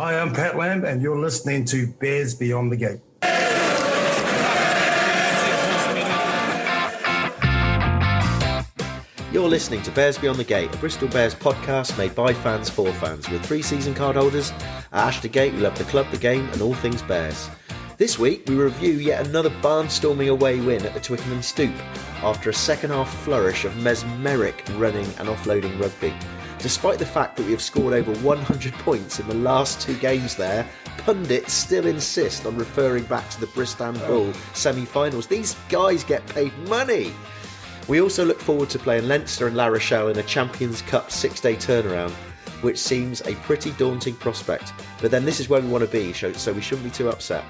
Hi, I'm Pat Lamb, and you're listening to Bears Beyond the Gate. You're listening to Bears Beyond the Gate, a Bristol Bears podcast made by fans for fans, with 3 season card holders. At Ashton Gate, we love the club, the game, and all things Bears. This week, we review yet another barnstorming away win at the Twickenham Stoop after a second half flourish of mesmeric running and offloading rugby. Despite the fact that we have scored over 100 points in the last 2 games there, pundits still insist on referring back to the Bristol Bull semi-finals. These guys get paid money. We also look forward to playing Leinster and La Rochelle in a Champions Cup 6-day turnaround, which seems a pretty daunting prospect. But then this is where we want to be, so we shouldn't be too upset.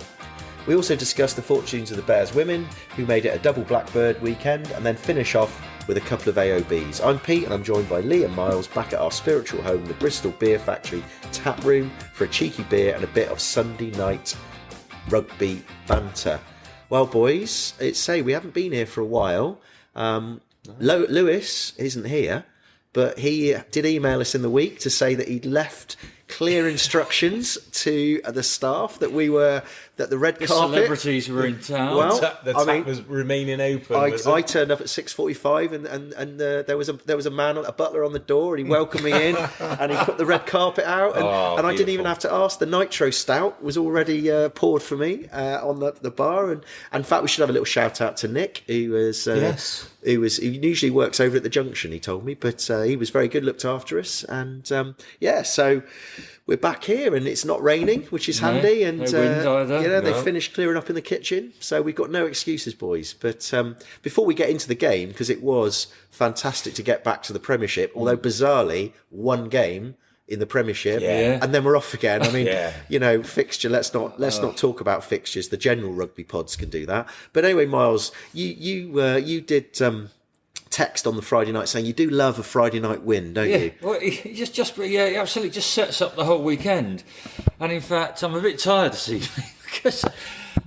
We also discuss the fortunes of the Bears women, who made it a double Blackbird weekend, and then finish off with a couple of AOBs. I'm Pete, and I'm joined by Lee and Miles back at our spiritual home, the Bristol Beer Factory tap room, for a cheeky beer and a bit of Sunday night rugby banter. Well, boys, we haven't been here for a while. Lewis isn't here, but he did email us in the week to say that he'd left clear instructions to the staff that the red carpet celebrities were in town. Well, the tap was remaining open. I turned up at 6:45 and there was a man, a butler on the door, and he welcomed me in and he put the red carpet out and I didn't even have to ask. The nitro stout was already poured for me on the bar, and in fact we should have a little shout out to Nick, who was he usually works over at the junction, he told me, but he was very good, looked after us, and so we're back here and it's not raining, which is handy, and no wind either. They finished clearing up in the kitchen, so we've got no excuses, boys. But before we get into the game, because it was fantastic to get back to the Premiership, although bizarrely one game in the Premiership, and then we're off again. I mean, fixture. Let's not talk about fixtures. The general rugby pods can do that. But anyway, Miles, you did text on the Friday night saying you do love a Friday night win, don't you? Well, it absolutely just sets up the whole weekend. And in fact, I'm a bit tired this evening because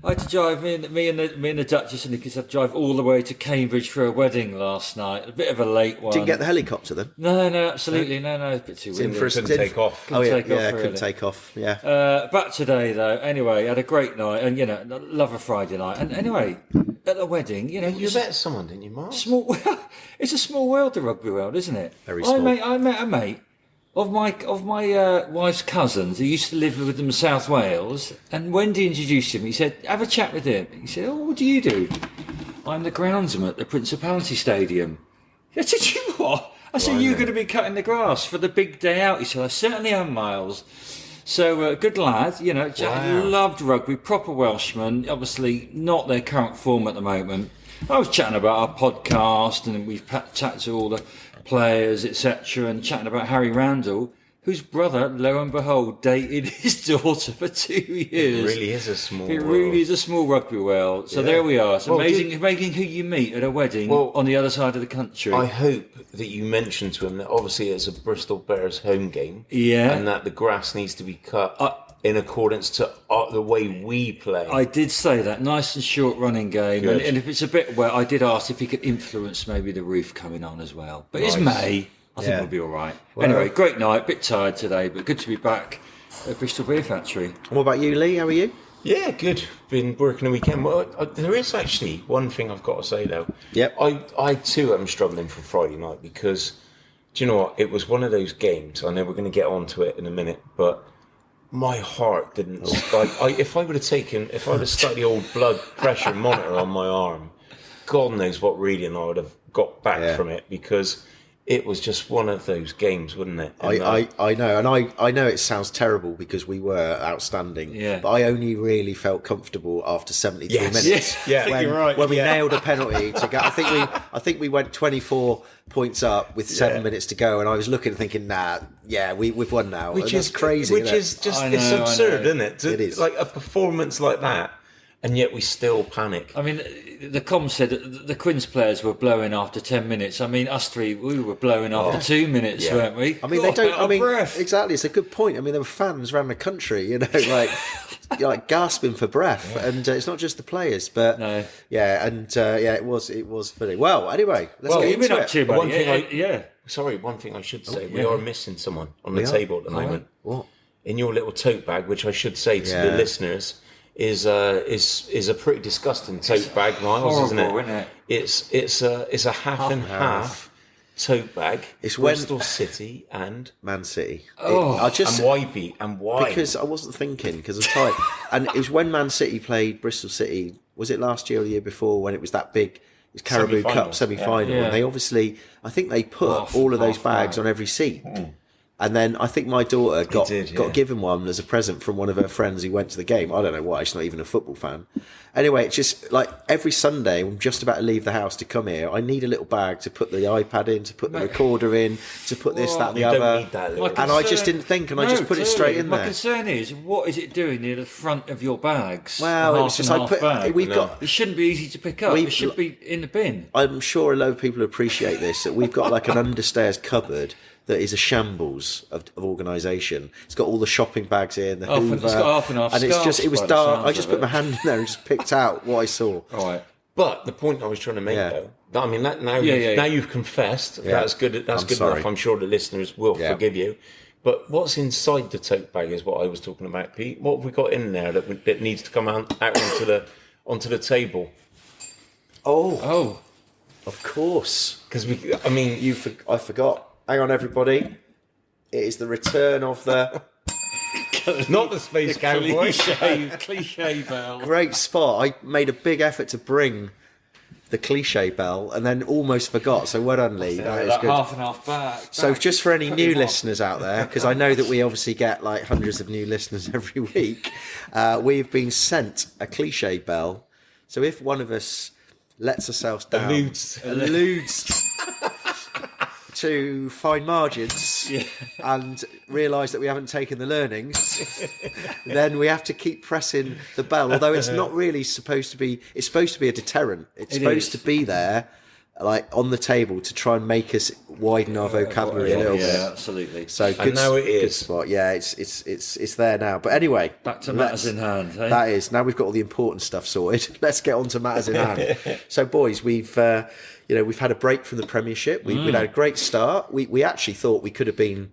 I had to drive me and the Duchess and the kids had to drive all the way to Cambridge for a wedding last night. A bit of a late one. Didn't get the helicopter then? No, absolutely no. A bit too windy. Couldn't take off. Couldn't take off. Yeah. Back today though. Anyway, had a great night, and love a Friday night. And anyway, at the wedding, you met someone, didn't you, Mark? It's a small world, the rugby world, isn't it? Very small. I met a mate of my wife's cousins who used to live with them in South Wales, and Wendy introduced him. He said, have a chat with him. He said, what do you do? I'm the groundsman at the Principality Stadium. I said, you what? I said, you're going to be cutting the grass for the big day out. He said, I certainly am, Miles. So, good lad, loved rugby, proper Welshman, obviously not their current form at the moment. I was chatting about our podcast, and we've chatted to all the players, etc., and chatting about Harry Randall, whose brother, lo and behold, dated his daughter for 2 years. It really is a small world. It really is a small rugby world. So there we are. It's amazing who you meet at a wedding on the other side of the country. I hope that you mentioned to him that obviously it's a Bristol Bears home game. Yeah. And that the grass needs to be cut in accordance to the way we play. I did say that. Nice and short running game. And if it's a bit wet, I did ask if he could influence maybe the roof coming on as well. But It's May. I think we'll be all right. Well, anyway, great night. Bit tired today, but good to be back at Bristol Beer Factory. What about you, Lee? How are you? Yeah, good. Been working the weekend. Well, there is actually one thing I've got to say, though. Yep. I too am struggling for Friday night because, do you know what? It was one of those games. I know we're going to get onto it in a minute, but my heart didn't. If I would have stuck the old blood pressure monitor on my arm, God knows what reading I would have got back from it, because it was just one of those games, wasn't it? I know, and I know it sounds terrible because we were outstanding, but I only really felt comfortable after 73 minutes. Yes. Yeah, when, I think you're right. When we nailed a penalty to go. I think we went 24 points up with 7 minutes to go, and I was looking and thinking, we've won now. Which is crazy. Which is just it's absurd, isn't it? It is. Like a performance like that, and yet we still panic. I mean, the comms said that the Quins players were blowing after 10 minutes. I mean, us three, we were blowing after 2 minutes, weren't we? I mean, they don't. I mean, exactly. It's a good point. I mean, there were fans around the country, like gasping for breath, and it's not just the players, but it was funny. Well, anyway, let's get into it. One thing I should say, we are missing someone on the table at the moment. What? in your little tote bag, which I should say to the listeners is a pretty disgusting tote bag, Miles, isn't it? Horrible, isn't it? It's a half and half tote bag. It's Bristol City and Man City. Oh. and why beat and why? Because I wasn't thinking, because I'm tired. And it was when Man City played Bristol City, was it last year or the year before, when it was that big, it was Carabao Semi-final. Cup semi-final. Yeah. And they obviously, I think they put all of those bags on every seat. And then I think my daughter got given one as a present from one of her friends who went to the game. I don't know why, she's not even a football fan. Anyway, it's just like every Sunday, I'm just about to leave the house to come here. I need a little bag to put the iPad in, to put the recorder in, to put this, that, and the you other. don't need that little And I just didn't think, and I just put it straight in My there. concern is, what is it doing near the front of your bags? Well, A it was just half and half bag? we've got. It shouldn't be easy to pick up. We've- It should be in the bin. I'm sure a lot of people appreciate this. That we've got like an understairs cupboard that is a shambles of organisation. It's got all the shopping bags in, the Hoover, It's got half and half and it's just scarves it was by the dark. sounds I just of put it. my hand in there and just picked out what I saw. All right. But the point I was trying to make, though, I mean, now you've confessed. Yeah. That's good. That's I'm good sorry. enough. I'm sure the listeners will Yeah. forgive you. But what's inside the tote bag is what I was talking about, Pete. What have we got in there that needs to come out onto the table? Oh. Of course, Because I mean, I forgot. Hang on, everybody. It is the return of the not the space cowboy. Cliche bell. great spot. I made a big effort to bring the cliche bell, and then almost forgot. So well done, Lee. That is That good. half and half bag. So just for any new listeners out there, because I know that we obviously get like hundreds of new listeners every week, we've been sent a cliche bell. So if one of us lets ourselves down, alludes to fine margins and realise that we haven't taken the learnings, then we have to keep pressing the bell. Although it's not really supposed to be, it's supposed to be a deterrent. It's supposed to be there, like on the table, to try and make us widen our vocabulary a little bit. Yeah, absolutely. So And good, now it good is. spot. Yeah, it's there now. But anyway, Back to let's- matters in hand. Eh? That is, now we've got all the important stuff sorted. Let's get on to matters in hand. So, boys, we've had a break from the Premiership. We'd had a great start. We actually thought we could have been,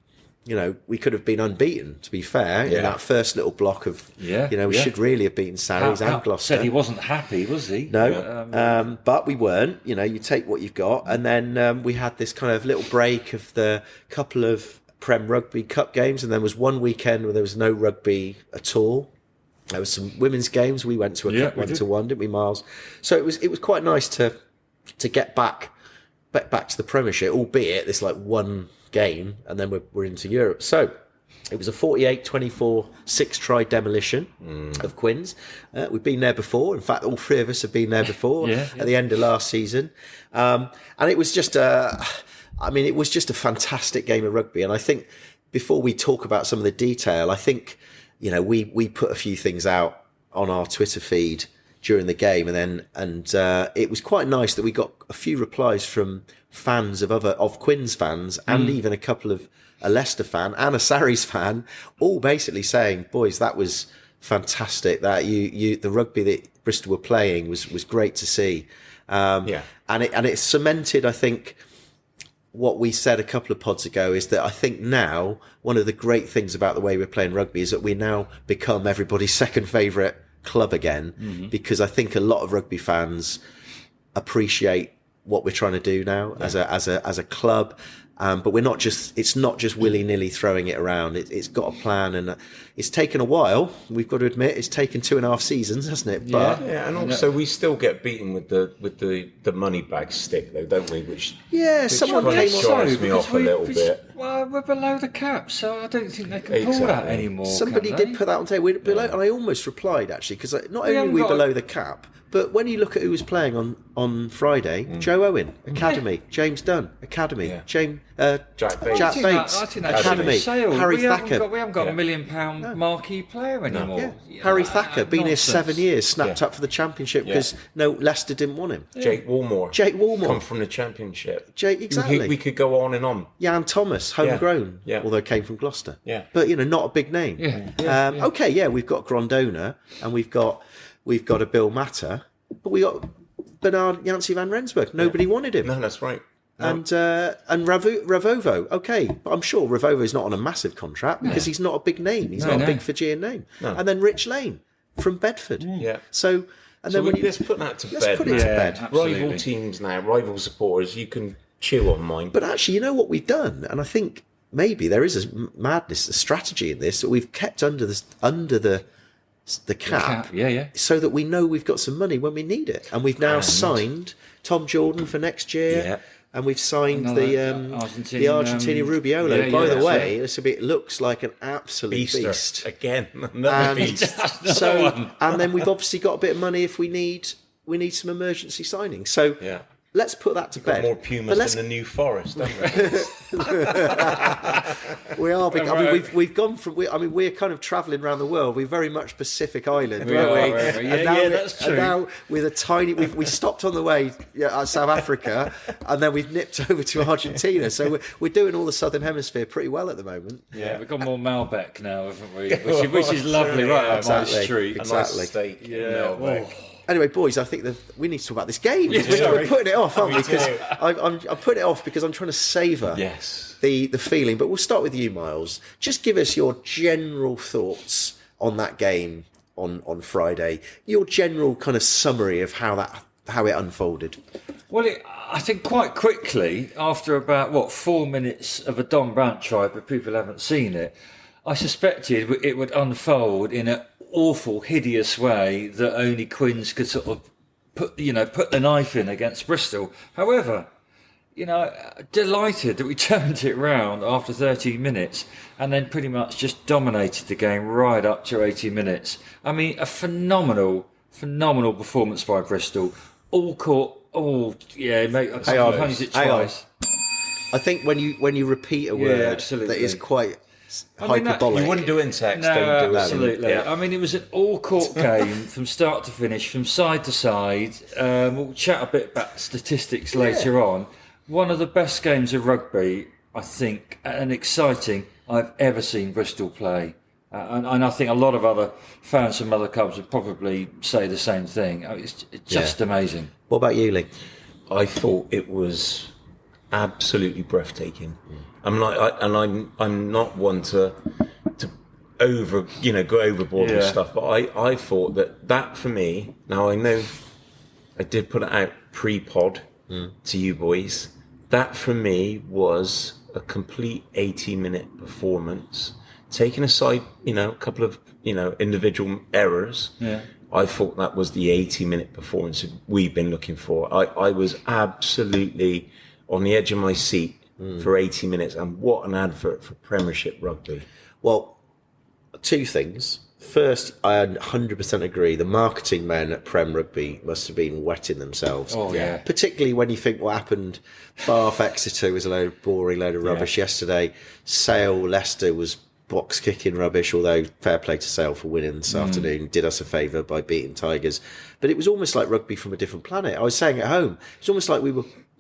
we could have been unbeaten. To be fair, in that first little block of, we should really have beaten Sarries and Gloucester. Said he wasn't happy, was he? No, but we weren't. You take what you've got, and then we had this kind of little break of the couple of Prem Rugby Cup games, and there was one weekend where there was no rugby at all. There was some women's games. We went to a cup 1-1, didn't we, Miles? So it was quite nice to get back to the Premiership, albeit this like one game, and then we're into Europe. So it was a 48-24 6-try demolition of Quins. We've been there before. In fact, all three of us have been there before at the end of last season. And it was just it was just a fantastic game of rugby. And I think before we talk about some of the detail, I think, we put a few things out on our Twitter feed during the game, and it was quite nice that we got a few replies from fans of Quins fans, and even a couple of a Leicester fan and a Sarries fan, all basically saying, "Boys, that was fantastic. That the rugby that Bristol were playing was great to see." And it cemented, I think, what we said a couple of pods ago, is that I think now one of the great things about the way we're playing rugby is that we now become everybody's second favourite club again, because I think a lot of rugby fans appreciate what we're trying to do now as a club. But it's not just willy-nilly throwing it around. It's got a plan, and it's taken a while. We've got to admit, it's taken 2.5 seasons, hasn't it? But and also we still get beaten with the money bag stick, though, don't we? Which someone kind of came on. drives me off a little bit. Well, we're below the cap, so I don't think they can pull that Exactly. anymore. Somebody can did they? put that on tape. We're below, and I almost replied actually, because not only are haven't we got below the cap, but when you look at who was playing on Friday, Joe Owen, Academy, James Dunn, Academy, Jack Bates, I think that's Academy, sailed. Harry we Thacker. We haven't got a £1 million marquee player anymore. Harry Thacker, been here 7 nonsense. years, snapped up for the Championship because Leicester didn't want him. Jake Walmore Come from the Championship. Exactly. We could go on and on. Jan Thomas, homegrown, Yeah. although came from Gloucester. Yeah. But not a big name. Okay, we've got Grondona, and we've got a Bill Matter, but we got Bernard Yancey van Rensburg. Nobody wanted him. No, that's right. And Ravovo, okay, but I'm sure Ravovo's not on a massive contract because he's not a big name. He's not a big Fijian name. No. And then Rich Lane from Bedford. Yeah. So then let's put that to bed. Put it to bed. Absolutely. Rival teams now, rival supporters. You can chew on mine. But actually, you know what we've done, and I think maybe there is a strategy in this that we've kept under the cap, so that we know we've got some money when we need it, and we've now signed Tom Jordan for next year, and we've signed the Argentini Rubiolo. By the way, it looks like an absolute beast again. Another beast. And then we've obviously got a bit of money if we need some emergency signings. So let's put that to bed. More pumas than the New Forest, haven't we? We are. I mean, we've gone from. We're kind of travelling around the world. We're very much Pacific Island, aren't we? That's true. And now with a tiny. We stopped on the way at South Africa, and then we've nipped over to Argentina. So we're doing all the Southern Hemisphere pretty well at the moment. Yeah, we've got more Malbec now, haven't we? Which is lovely, right up my street. Exactly. A nice steak. Malbec. Anyway, boys, I think we need to talk about this game. We're putting it off, aren't we? Because I'm putting it off because I'm trying to savour the feeling. But we'll start with you, Miles. Just give us your general thoughts on that game on Friday. Your general kind of summary of how it unfolded. Well, I think quite quickly, after about 4 minutes of a Don Brandt try, but people haven't seen it, I suspected it would unfold in an awful, hideous way that only Quins could sort of put the knife in against Bristol. However, delighted that we turned it round after 13 minutes and then pretty much just dominated the game right up to 80 minutes. I mean, a phenomenal performance by Bristol. All caught. Oh yeah, mate. I punished it twice. I think when you repeat a word that is quite hyperbolic. You wouldn't do insects. No, don't do absolutely. Yeah. I mean, it was an all-court game from start to finish, from side to side. We'll chat a bit about statistics later on. One of the best games of rugby, I think, and exciting I've ever seen Bristol play. And I think a lot of other fans from other clubs would probably say the same thing. It's just amazing. What about you, Lee? I thought it was absolutely breathtaking. I'm not one to go overboard with stuff, but I thought that for me. Now I know I did put it out pre-pod to you boys. That for me was a complete 80-minute performance. Taking aside, a couple of individual errors. Yeah. I thought that was the 80-minute performance we've been looking for. I was absolutely on the edge of my seat for 80 minutes, and what an advert for Premiership rugby. Well, two things. First, I 100% agree. The marketing men at Prem Rugby must have been wetting themselves. Oh, yeah. Particularly when you think what happened. Bath Exeter was a boring load of rubbish yesterday. Sale Leicester was box kicking rubbish, although fair play to Sale for winning this afternoon. Did us a favour by beating Tigers. But it was almost like rugby from a different planet. I was saying at home, it's almost like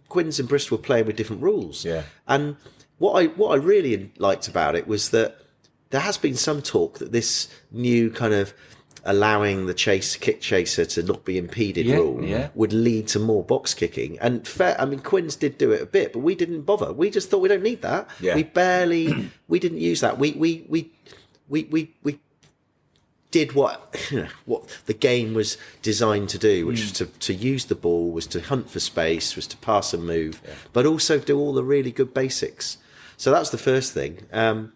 Quins and Bristol were playing with different rules. Yeah. And what I really liked about it was that there has been some talk that this new kind of allowing the kick chaser to not be impeded rule would lead to more box kicking. And Quins did do it a bit, but we didn't bother. We just thought we don't need that. Yeah. We didn't use that. We did what the game was designed to do, which was to use the ball, was to hunt for space, was to pass and move, but also do all the really good basics. So that's the first thing. And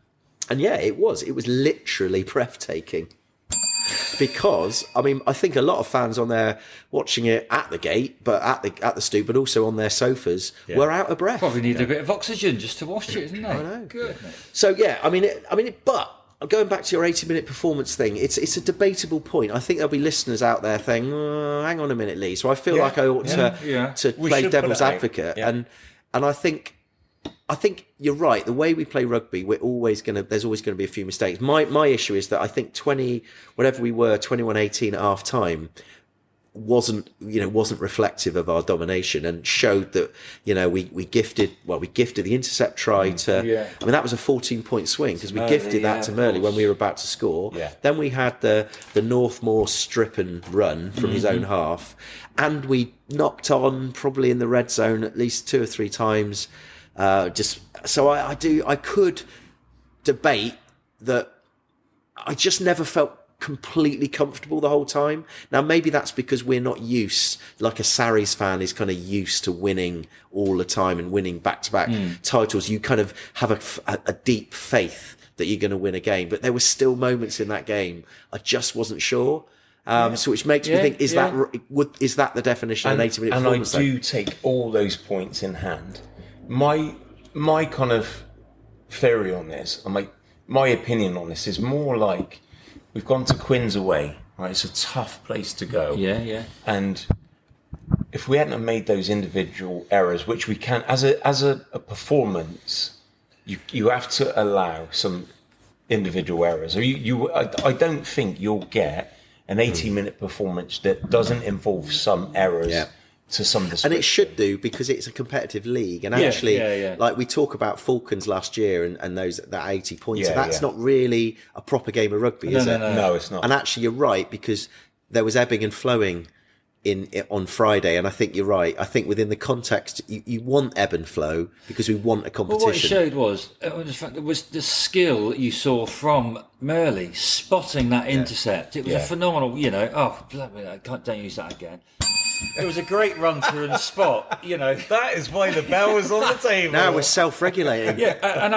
it was literally breathtaking. Because I think a lot of fans on there watching it at the gate, but at the stoop, but also on their sofas, were out of breath. Probably need a bit of oxygen just to watch it, isn't it? I know. Good. So but going back to your 80-minute performance thing, it's a debatable point. I think there'll be listeners out there saying, "Hang on a minute, Lee." So I feel like I ought to play devil's advocate, and I think you're right. The way we play rugby, there's always going to be a few mistakes. My issue is that I think 21-18 at half time, wasn't reflective of our domination, and showed that, we gifted the intercept try to, Yeah. I mean, that was a 14-point swing because we gifted that to of Murley when course. we were about to score. Yeah. Then we had the Northmore strip and run from his own half, and we knocked on probably in the red zone at least 2 or 3 times. I could debate that. I just never felt completely comfortable the whole time. Now, maybe that's because we're not used, like a Sarries fan is kind of used to winning all the time and winning back-to-back titles. You kind of have a deep faith that you're going to win a game. But there were still moments in that game I just wasn't sure. So which makes me think, is that the definition of an 80-minute performance? And I do take all those points in hand. My kind of theory on this, and my opinion on this is more like, we've gone to Quins away, right? It's a tough place to go. Yeah. And if we hadn't have made those individual errors, which we can, as a performance, you have to allow some individual errors. I don't think you'll get an 80-minute performance that doesn't involve some errors. To some description. And it should do, because it's a competitive league. And actually, like we talk about Falcons last year and that 80 points. That's not really a proper game of rugby, is it? No, it's not. And actually, you're right, because there was ebbing and flowing on Friday. And I think you're right. I think within the context, you want ebb and flow because we want a competition. Well, what it showed was, in fact, it was the skill that you saw from Murley spotting that intercept. It was a phenomenal, don't use that again. It was a great run through and spot, That is why the bell was on the table. Now we're self-regulating. Yeah, and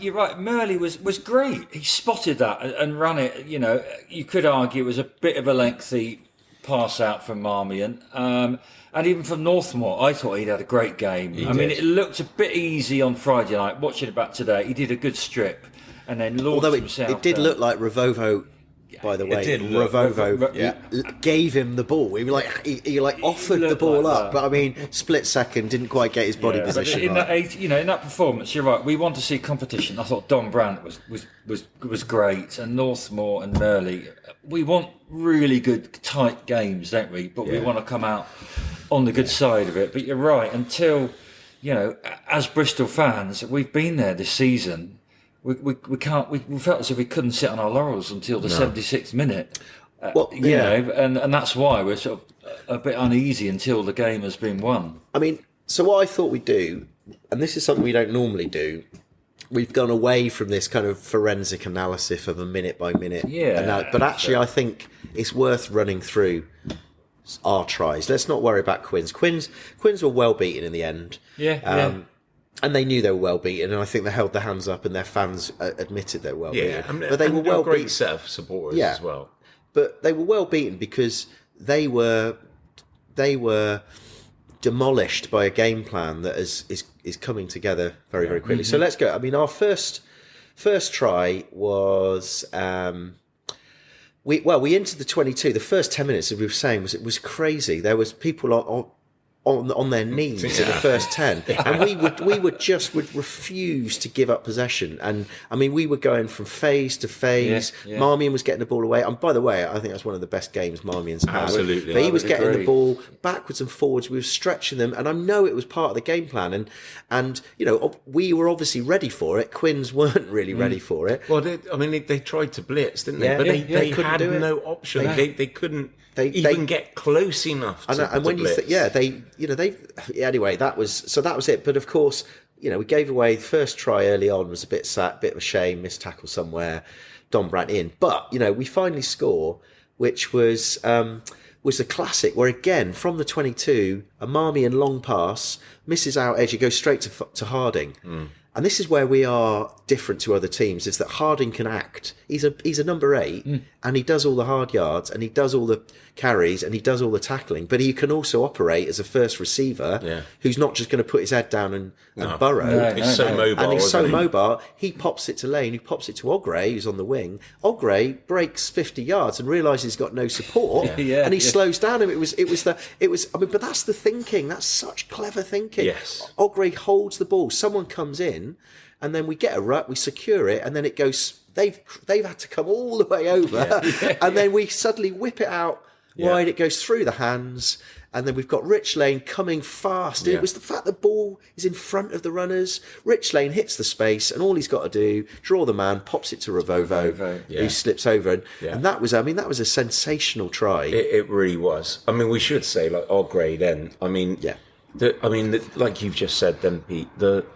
you're right. Murley was great. He spotted that and ran it. You could argue it was a bit of a lengthy pass out from Marmion. And even from Northmore, I thought he'd had a great game. I mean, it looked a bit easy on Friday night. Watching it back today, he did a good strip and then launched himself. It did look like Ravovo. By the way, Ravovo gave him the ball. He offered the ball up, but I mean, split second, didn't quite get his body position in right. That in that performance, you're right. We want to see competition. I thought Don Brandt was great, and Northmore and Murley. We want really good, tight games, don't we? But we want to come out on the good side of it. But you're right. Until as Bristol fans, we've been there this season. We can't. We felt as if we couldn't sit on our laurels until the 76th minute. And that's why we're sort of a bit uneasy until the game has been won. I mean, so what I thought we'd do, and this is something we don't normally do, we've gone away from this kind of forensic analysis of a minute by minute. But actually, I think it's worth running through our tries. Let's not worry about Quins. Quins were well beaten in the end. And they knew they were well beaten, and I think they held their hands up, and their fans admitted they were well beaten. But they were well beaten. Great set of supporters as well. But they were well beaten because they were demolished by a game plan that is coming together very, very quickly. So let's go. I mean, our first try was we entered the 22. The first 10 minutes, as we were saying, was crazy. There was people on their knees in the first 10, and we would refuse to give up possession. And I mean, we were going from phase to phase. Marmion was getting the ball away, and by the way, I think that's one of the best games Marmion's had. Absolutely, but he was getting the ball backwards and forwards. We were stretching them, and I know it was part of the game plan. And we were obviously ready for it. Quins weren't really ready for it. Well, they tried to blitz, didn't they? But they had no option. They couldn't. They even get close enough to and when blitz. Anyway, that was it. But of course, we gave away the first try early on, was a bit sad, bit of a shame, missed tackle somewhere, Don Brandt in. But we finally score, which was a classic where again from the 22, a Marmion long pass misses out edge, it goes straight to Harding. And this is where we are different to other teams, is that Harding can act. He's a number 8, and he does all the hard yards, and he does all the carries, and he does all the tackling. But he can also operate as a first receiver who's not just going to put his head down and burrow. He's so mobile. And he's so mobile, he pops it to Lane, who pops it to Ogre, who's on the wing. Ogre breaks 50 yards and realises he's got no support, and he slows down him. But that's the thinking. That's such clever thinking. Yes. Ogre holds the ball, someone comes in, and then we get a rut, we secure it, and then it goes. They've had to come all the way over, and then we suddenly whip it out wide, it goes through the hands, and then we've got Rich Lane coming fast. Yeah. It was the fact the ball is in front of the runners. Rich Lane hits the space, and all he's got to do, draw the man, pops it to Ravovo, who slips over. And that was a sensational try. It really was. I mean, we should say, like, our grade N. I mean, like you've just said then, Pete, the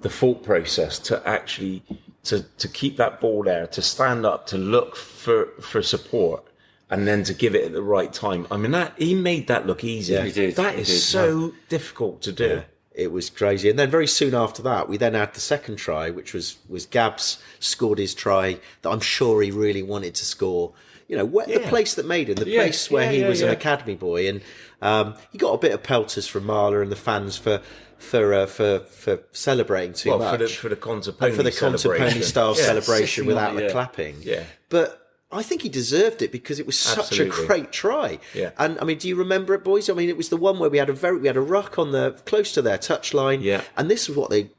thought process to actually to keep that ball there, to stand up, to look for support, and then to give it at the right time. I mean, he made that look easy. Yeah, he did. That is so difficult to do. Yeah, it was crazy. And then very soon after that, we then had the second try, which was Gabs scored his try that I'm sure he really wanted to score. You know, the place that made him, the place where he was an academy boy. And he got a bit of pelters from Marla and the fans for celebrating too much. For the Contaponi style celebration without the Yeah. clapping. Yeah. But I think he deserved it because it was such a great try. Yeah. And I mean, do you remember it, boys? I mean, it was the one where we had a ruck on the close to their touchline. Yeah. And this is what they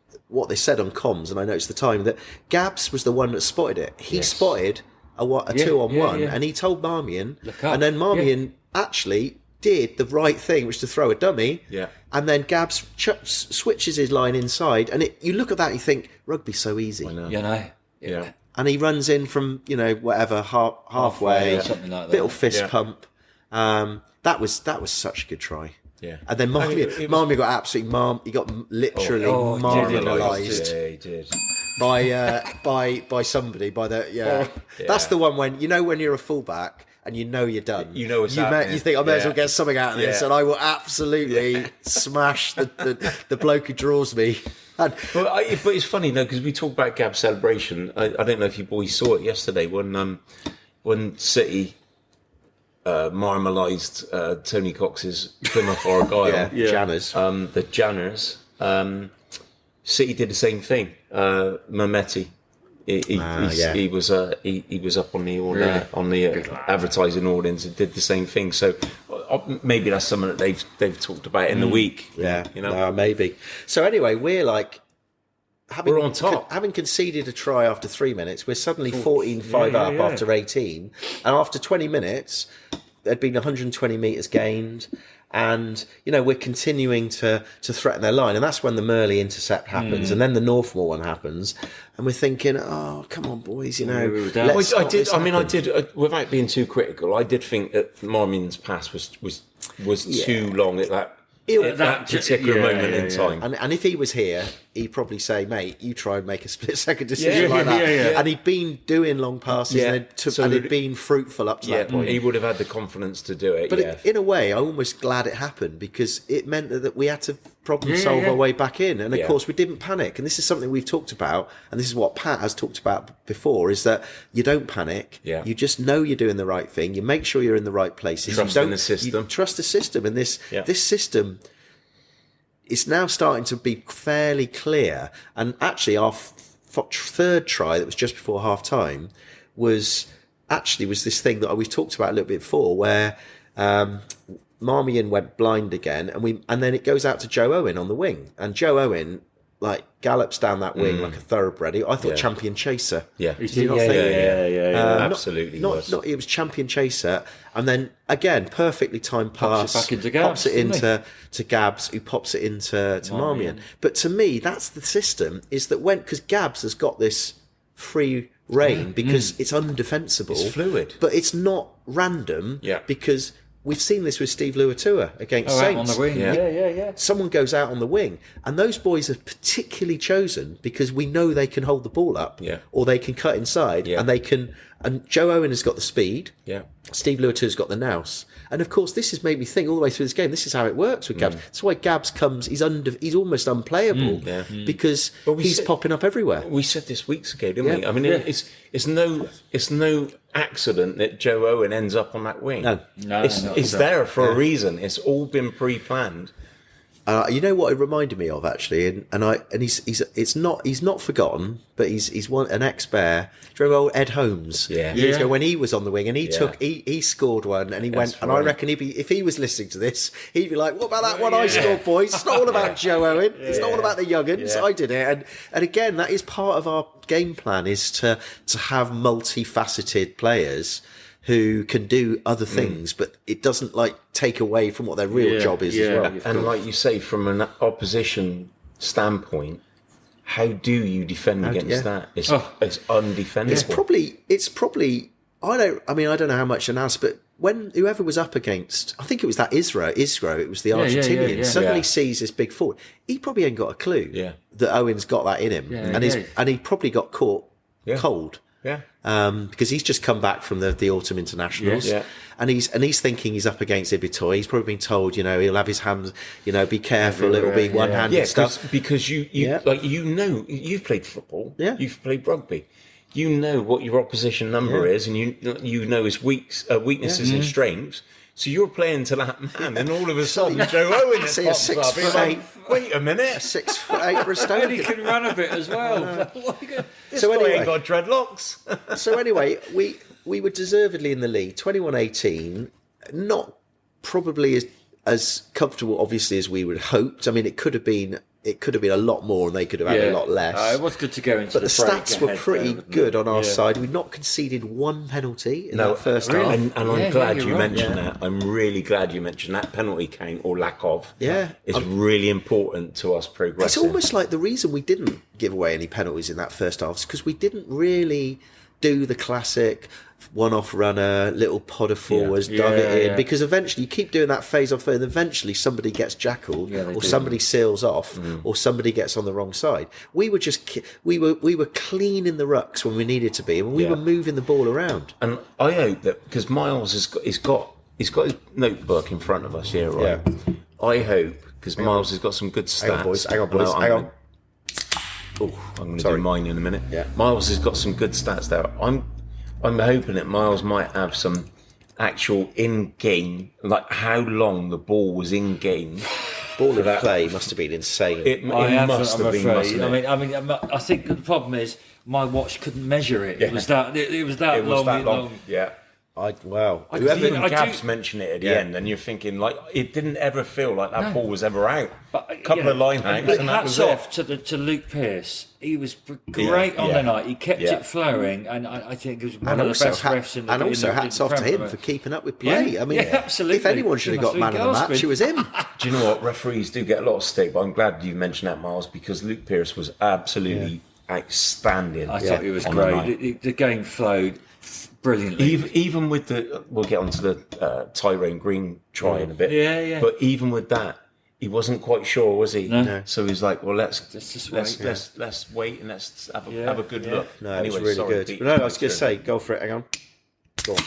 said on comms, and I noticed the time that Gabs was the one that spotted it. He spotted a 2-on-1, and he told Marmion, Look up. and then Marmion actually did the right thing, which was to throw a dummy. Yeah. And then Gabs switches his line inside, and you look at that and you think, rugby's so easy. I know. You know? Yeah. And he runs in from, whatever, halfway, or something like that. little fist Yeah. pump. That was such a good try. Yeah. And then Marmion got absolutely he got literally marmalised Yeah, he did. by somebody, That's the one when you're a fullback and you're done. You know what's happening. You think I may as well get something out of this, Yeah. and I will absolutely smash the bloke who draws me. And, But it's funny, because we talk about Gab's celebration. I don't know if you boys saw it yesterday when City marmalised Tony Cox's Plymouth Argyle. Janners. The Janners. City did the same thing. Mehmeti. He was up on the advertising audience and did the same thing. So maybe that's something that they've talked about in the week. Yeah, No, maybe. So anyway, we're we're on top. Having conceded a try after 3 minutes, we're suddenly 14-5 up after 18, and after 20 minutes, there'd been 120 metres gained. And, we're continuing to threaten their line. And that's when the Murley intercept happens. And then the Northmore one happens. And we're thinking, oh, come on, boys, let's I did, without being too critical, I did think that Marmion's pass was too long at that particular moment in time. And if he was here, he'd probably say, mate, you try and make a split-second decision like that. Yeah. And he'd been doing long passes and it'd been fruitful up to that point. He would have had the confidence to do it. But in a way, I'm almost glad it happened because it meant that we had to problem solve our way back in. And of course, we didn't panic. And this is something we've talked about. And this is what Pat has talked about before, is that you don't panic. Yeah. You just know you're doing the right thing. You make sure you're in the right places. Trust in the system. You trust the system. And this system is now starting to be fairly clear. And actually, our third try that was just before half time was this thing that we've talked about a little bit before, where Marmion went blind again, and then it goes out to Joe Owen on the wing, and Joe Owen gallops down that wing like a thoroughbred. I thought champion chaser. Yeah, Did you not think? absolutely. It was champion chaser, and then again perfectly timed pass. Pops it back into Gabs, pops it into Gabs, who pops it into Marmion. But to me, that's the system. Is that because Gabs has got this free reign because it's undefensible, it's fluid, but it's not random. Yeah, because we've seen this with Steve Luatua against Saints. Out on the wing. Yeah. Someone goes out on the wing, and those boys are particularly chosen because we know they can hold the ball up, or they can cut inside, and they can. And Joe Owen has got the speed. Yeah. Steve Luatua's got the nous. And of course, this has made me think all the way through this game. This is how it works with Gabs. That's why Gabs comes. He's almost unplayable because he's popping up everywhere. We said this weeks ago, didn't we? I mean, it's no accident that Joe Owen ends up on that wing. No, it's there for a reason. It's all been pre-planned. You know what it reminded me of actually, and he's not forgotten, but he's an ex-Bear. Do you remember old Ed Holmes? Years ago when he was on the wing and he scored one and he went, and I reckon if he was listening to this, he'd be like, what about that one I scored, boys? It's not all about Joe Owen. It's not all about the young'uns. I did it, and again that is part of our game plan, is to have multifaceted players who can do other things, but it doesn't like take away from what their real job is as well. And like you say, from an opposition standpoint, how do you defend against that? It's undefendable. It's probably. I don't know how much analysis, but when whoever was up against, I think it was that Isra, it was the Argentinian, suddenly sees this big forward. He probably ain't got a clue that Owen's got that in him, and he probably got caught cold. Yeah. Because he's just come back from the autumn internationals, and he's thinking he's up against Ibitoy. He's probably been told, he'll have his hands, be careful. It'll be one-handed stuff. Because you've played football. Yeah. You've played rugby. You know what your opposition number is, and you know his weaknesses and strengths. So you're playing to that man, and all of a sudden Joe Owen see a 6'8". Wait a minute, 6'8" for a stone. And he can run a bit as well. This guy ain't got dreadlocks. So anyway, we were deservedly in the lead, 21-18. Not probably as comfortable, obviously, as we would have hoped. I mean, it could have been a lot more, and they could have had a lot less. It was good to go into but the stats were pretty good on our side. We'd not conceded one penalty in that first half. And I'm glad you mentioned that. I'm really glad you mentioned that penalty count or lack of. Yeah. It's really important to us progressing. It's almost like the reason we didn't give away any penalties in that first half is because we didn't really do the classic one-off runner, little podder forwards, dive it in. Because eventually you keep doing that phase off and eventually somebody gets jackled or somebody seals off or somebody gets on the wrong side. We were just we were clean in the rucks when we needed to be, and we were moving the ball around. And I hope that because Miles has got his notebook in front of us here, right? Yeah. I hope because Miles has got some good stats. Hang on, boys. Hang on. Oh, I'm going to do mine in a minute. Yeah. Miles has got some good stats there. I'm hoping that Miles might have some actual in-game, like how long the ball was in-game. Ball of play must have been insane. It must have been, mustn't it? I mean, I think the problem is my watch couldn't measure it. It was that long. Yeah. Gabs mentioned it at the end, and you're thinking like it didn't ever feel like that ball was ever out. A couple of line hangs, and that was off to Luke Pearce. He was great on the night. He kept it flowing, and I think he was one of the best refs in the. And also hats off to him for keeping up with play. Yeah, I mean, absolutely. If anyone should have got man of the match, it was him. Do you know what? Referees do get a lot of stick, but I'm glad you mentioned that, Miles, because Luke Pearce was absolutely outstanding. I thought he was great. The game flowed brilliantly. Even with we'll get onto the Tyrone Green try in a bit. Yeah. But even with that, he wasn't quite sure, was he? No. So he's like, well, let's wait and let's have a good look. No, anyway, it was really good. No, I was going to say, go for it. Hang on. Go on.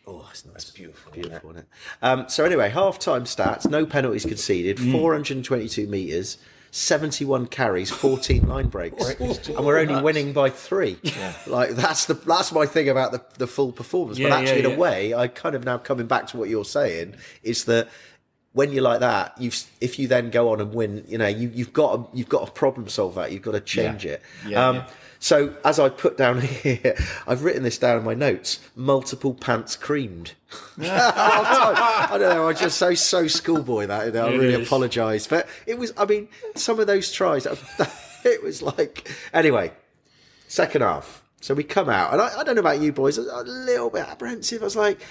Oh, that's nice. That's beautiful, isn't it? So anyway, half-time stats, no penalties conceded, 422 metres, 71 carries, 14 line breaks, and we're only winning by 3. Yeah. Like that's my thing about the full performance. But actually, in a way, I kind of now coming back to what you're saying is that when you're like that, if you then go on and win, you've got to problem solve that. You've got to change it. So as I put down here, I've written this down in my notes. Multiple pants creamed. I don't know. I'm just so schoolboy that I really apologise. But it was. I mean, some of those tries. It was like anyway. Second half. So we come out, and I don't know about you boys. I was a little bit apprehensive. I was like,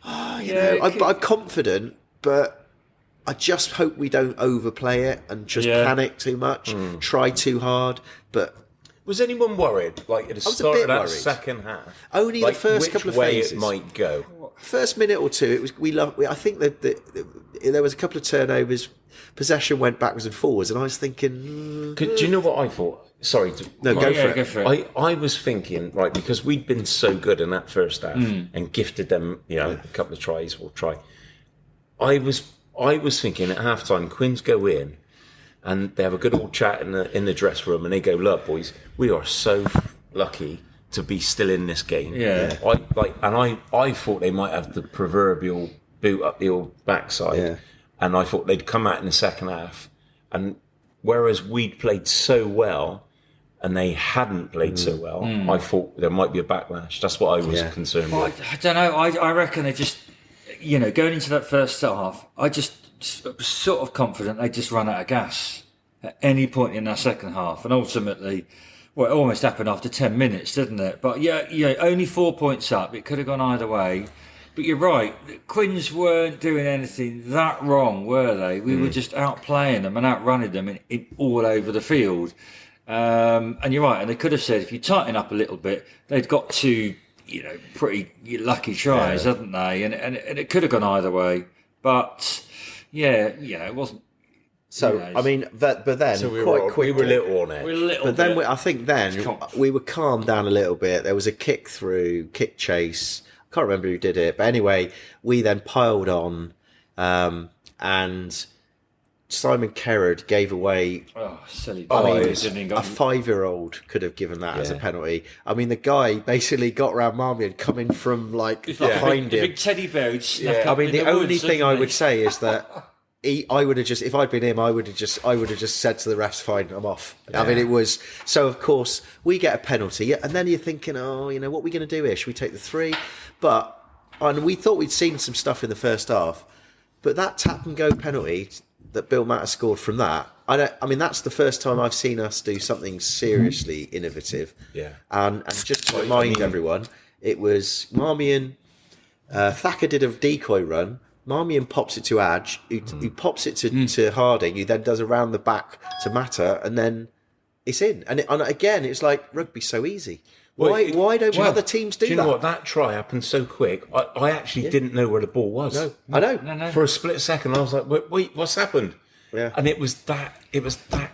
I'm confident, but I just hope we don't overplay it and just panic too much, try too hard. But was anyone worried? Like at the start of that second half, only the first couple of phases. It might go. First minute or two, it was. I think that there was a couple of turnovers. Possession went backwards and forwards, and I was thinking. Do you know what I thought? Sorry, go for it. I was thinking because we'd been so good in that first half and gifted them, a couple of tries or try. I was thinking at halftime, Quins go in. And they have a good old chat in the dressing room, and they go, "Look, boys, we are so lucky to be still in this game." Yeah. I thought they might have the proverbial boot up the old backside, and I thought they'd come out in the second half. And whereas we'd played so well, and they hadn't played so well, I thought there might be a backlash. That's what I was concerned with. I don't know. I reckon they just, going into that first half, I just sort of confident they just run out of gas at any point in that second half, and ultimately Well, it almost happened after 10 minutes, didn't it? But yeah, only 4 points up. It could have gone either way. But you're right. Quins weren't doing anything that wrong, were they? We were just outplaying them and outrunning them in all over the field. And you're right. And they could have said, if you tighten up a little bit, they'd got two, pretty lucky tries, hadn't they? And it could have gone either way. But yeah, it wasn't. So I mean, but then So quite quickly, we were little on edge. We're a little but then bit. I think then we were calmed down a little bit. There was a kick chase. I can't remember who did it, but anyway, we then piled on, and Simon Kerrard gave away. Oh, silly I mean, boys. Didn't he? a 5-year-old could have given that as a penalty. I mean, the guy basically got round Marmion coming from behind the him. big teddy bear who'd snuck I up mean, in the the only woods, thing I hadn't would he? say is that I would have just, if I'd been him, I would have just said to the refs, "Fine, I'm off." Yeah. I mean, it was so. Of course, we get a penalty, and then you're thinking, "Oh, what are we going to do here? Should we take the 3?" And we thought we'd seen some stuff in the first half, but that tap and go penalty that Bill Matter scored from that. I mean, that's the first time I've seen us do something seriously innovative. Yeah. And just to remind everyone, it was Marmion. Thacker did a decoy run. Marmion pops it to Adge, who pops it to Harding, who then does a round the back to Matter, and then it's in. And again, it's like rugby's so easy. Why don't other teams do that? Do you know what? That try happened so quick. I actually didn't know where the ball was. No, I know. No. For a split second, I was like, "Wait, what's happened?" Yeah. And it was that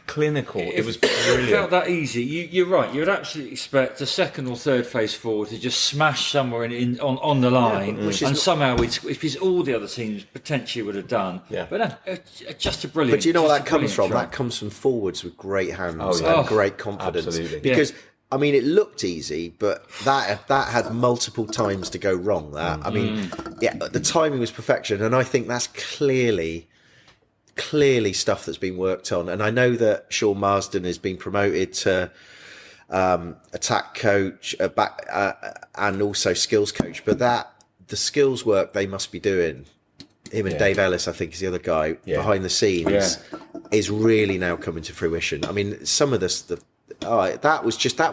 clinical. It was It brilliant. felt that easy. You're right. You would absolutely expect a second or third face forward to just smash somewhere on the line, and somehow which all the other teams potentially would have done. Yeah. But no, just a brilliant. But do you know where just that a comes brilliant from? try. That comes from forwards with great hands yeah. and great confidence. Absolutely. Because I mean, it looked easy, but that had multiple times to go wrong. That I mean, the timing was perfection, and I think that's clearly stuff that's been worked on. And I know that Sean Marsden has been promoted to attack coach, and also skills coach. But the skills work they must be doing. Him and Dave Ellis, I think, is the other guy behind the scenes, is really now coming to fruition. I mean, some of this, that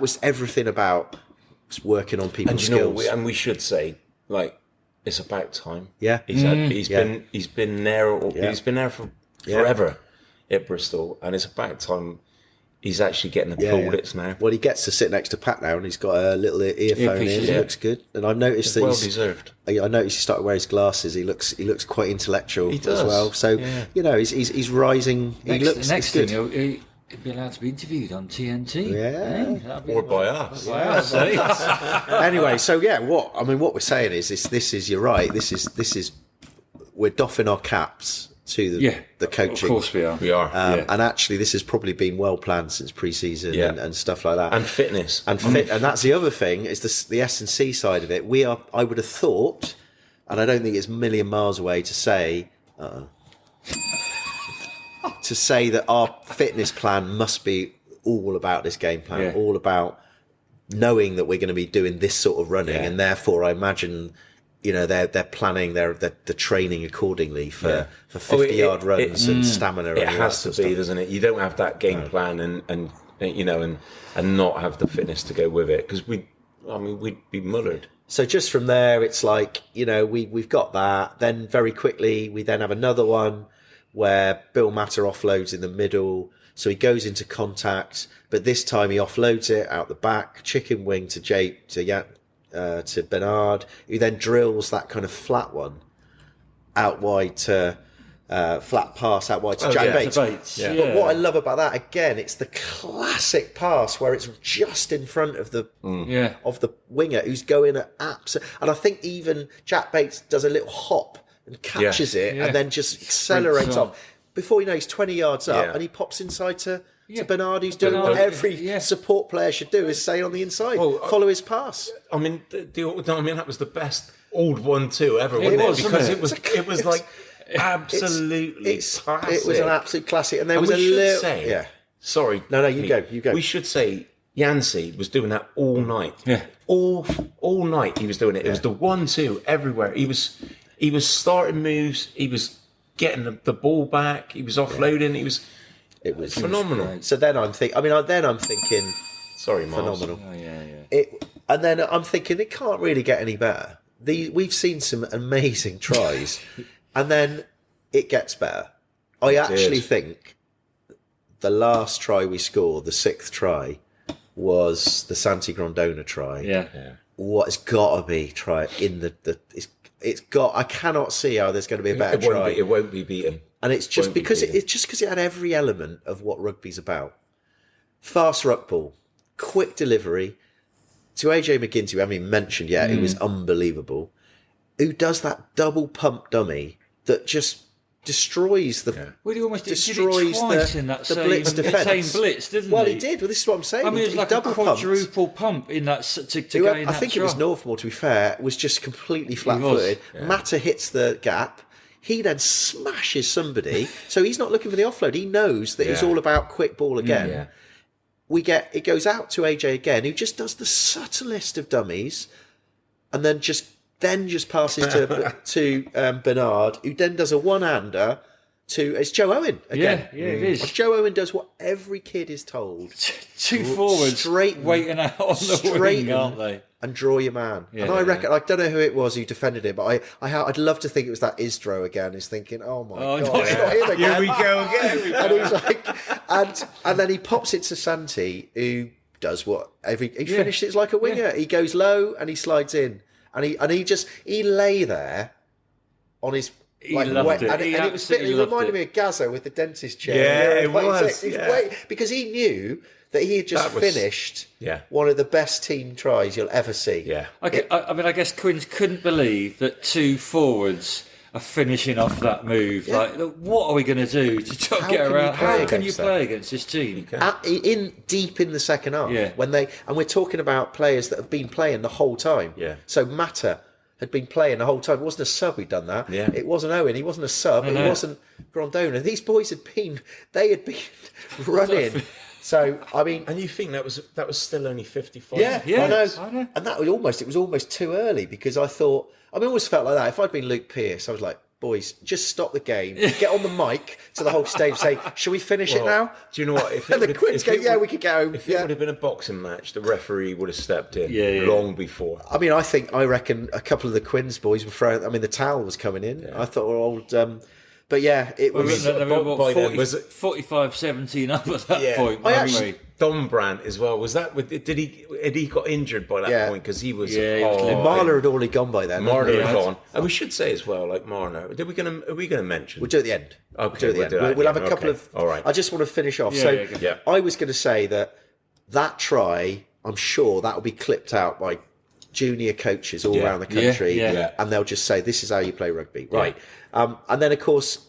was everything about working on people's skills. And we should say, it's about time. Yeah, He's been there. He's been there for forever at Bristol, and it's about time he's actually getting the plaudits now. Well, he gets to sit next to Pat now, and he's got a little earphone in. He looks good, and I've noticed that Well deserved. I noticed he started wearing his glasses. He looks quite intellectual He does. as well. So he's rising. He looks next good. thing he'll be allowed to be interviewed on TNT. Yeah. Or by us. By us, eh? Anyway, so what we're saying is this is you're right. This is we're doffing our caps to the coaching. Of course we are. We are. And actually, this has probably been well planned since pre-season and stuff like that. And fitness. And that's the other thing is the S&C side of it. I would have thought, and I don't think it's a million miles away to say that our fitness plan must be all about this game plan, all about knowing that we're going to be doing this sort of running, and therefore I imagine they're planning the training accordingly for 50-yard runs and stamina. It has to be, doesn't it? You don't have that game plan and not have the fitness to go with it, because we'd be mullered. So just from there, it's like we've got that. Then very quickly we then have another one where Bill Matter offloads in the middle, so he goes into contact, but this time he offloads it out the back, chicken wing to Jake to Bernard, who then drills that kind of flat one out wide to flat pass out wide to Jack Bates. But what I love about that, again, it's the classic pass where it's just in front of the winger who's going at and I think even Jack Bates does a little hop and catches it and then just accelerates off. Before you know, he's 20 yards up and he pops inside to Bernard, who's doing what every support player should do, is stay on the inside, follow his pass. I mean, that was the best old 1-2 ever, wasn't it? Because it was like absolutely classic. It was an absolute classic, and there was we a should little. say, sorry, no, you go. We should say Yancey was doing that all night. Yeah, all night he was doing it. It was the 1-2 everywhere. He was starting moves. He was getting the ball back. He was offloading. It was phenomenal. So then I'm thinking, Sorry, Miles. phenomenal. Oh, yeah. And then I'm thinking it can't really get any better. We've seen some amazing tries, and then it gets better. I actually think the last try we scored, the 6th try, was the Santi Grondona try. Yeah. What it's got to be try in it's got. I cannot see how there's going to be a better try. It won't be beaten. And it's just because it had every element of what rugby's about. Fast ruck ball, quick delivery. To AJ McGinty, who I haven't even mentioned yet, who was unbelievable, who does that double pump dummy that just destroys the Well, he almost destroys did it twice in that same blitz defence. same blitz, didn't Well, he? he did. Well, this is what I'm saying. I mean, it was He like a double pumped. quadruple pump in that to Who- gain that I think it was try. Northmore, to be fair, was just completely flat-footed. Yeah. Mata hits the gap. He then smashes somebody. So he's not looking for the offload. He knows that he's all about quick ball again. Yeah. It goes out to AJ again, who just does the subtlest of dummies, and then just passes to Bernard, who then does a one-hander to it's Joe Owen again. Yeah, it is. Joe Owen does what every kid is told: Two forwards straighten, waiting out on the wing, aren't they? and draw your man. Yeah, and I reckon I don't know who it was who defended him, but I'd love to think it was that Isdro again. He's thinking, oh my god, no, it's not him again. Here we go again. And he's like, and then he pops it to Santi, who does what he finishes like a winger. He goes low and he slides in, and he lay there on his. He loved it. He And it was absolutely it loved reminded it. me of Gazzo with the dentist chair. Yeah, it Like, was, he's yeah. because he knew that he had just That was- finished Yeah. one of the best team tries you'll ever see. Yeah. I mean, I guess Quins couldn't believe that two forwards are finishing off that move. Yeah. Like, what are we going to do to try How and get can you around? play How can you against that? play against this team? Deep in the second half, Yeah. and we're talking about players that have been playing the whole time. Yeah. So Mata had been playing the whole time. It wasn't a sub who'd done that. Yeah. It wasn't Owen. He wasn't a sub. No, It no. wasn't Grondona. These boys had been running. So I mean, And you think that was still only 55? yeah, Yeah, I know. I know. And that was almost too early, because I thought, I always felt like that. If I'd been Luke Pearce, I was like, boys, just stop the game, get on the mic to the whole stage, say, shall we finish it now? Do you know what? If And the would've- Quins if go, it yeah, would- we could go. If it Yeah. would have been a boxing match, the referee would have stepped in Yeah. long before. I mean, I reckon a couple of the Quins boys were throwing. I mean, the towel was coming in. I thought, but yeah, it was. They were by what, then, was it- 45-17 up at that point. I weren't actually- we? Don Brandt as well. Was that? Had he got injured by that Yeah. point? Because he was. Yeah, he was limping. Marler had already gone by then. Marner hadn't he? had gone. And we should say as well, like Marner. Are we going to mention? We'll do it at the end. Okay, we'll do it we'll at do the that end. We'll have a again. couple Okay. of. All right. I just want to finish off. Yeah, So yeah, go. Yeah. I was going to say that try, I'm sure that will be clipped out by junior coaches all Yeah. around the country, Yeah. and they'll just say, "This is how you play rugby," right? And then of course.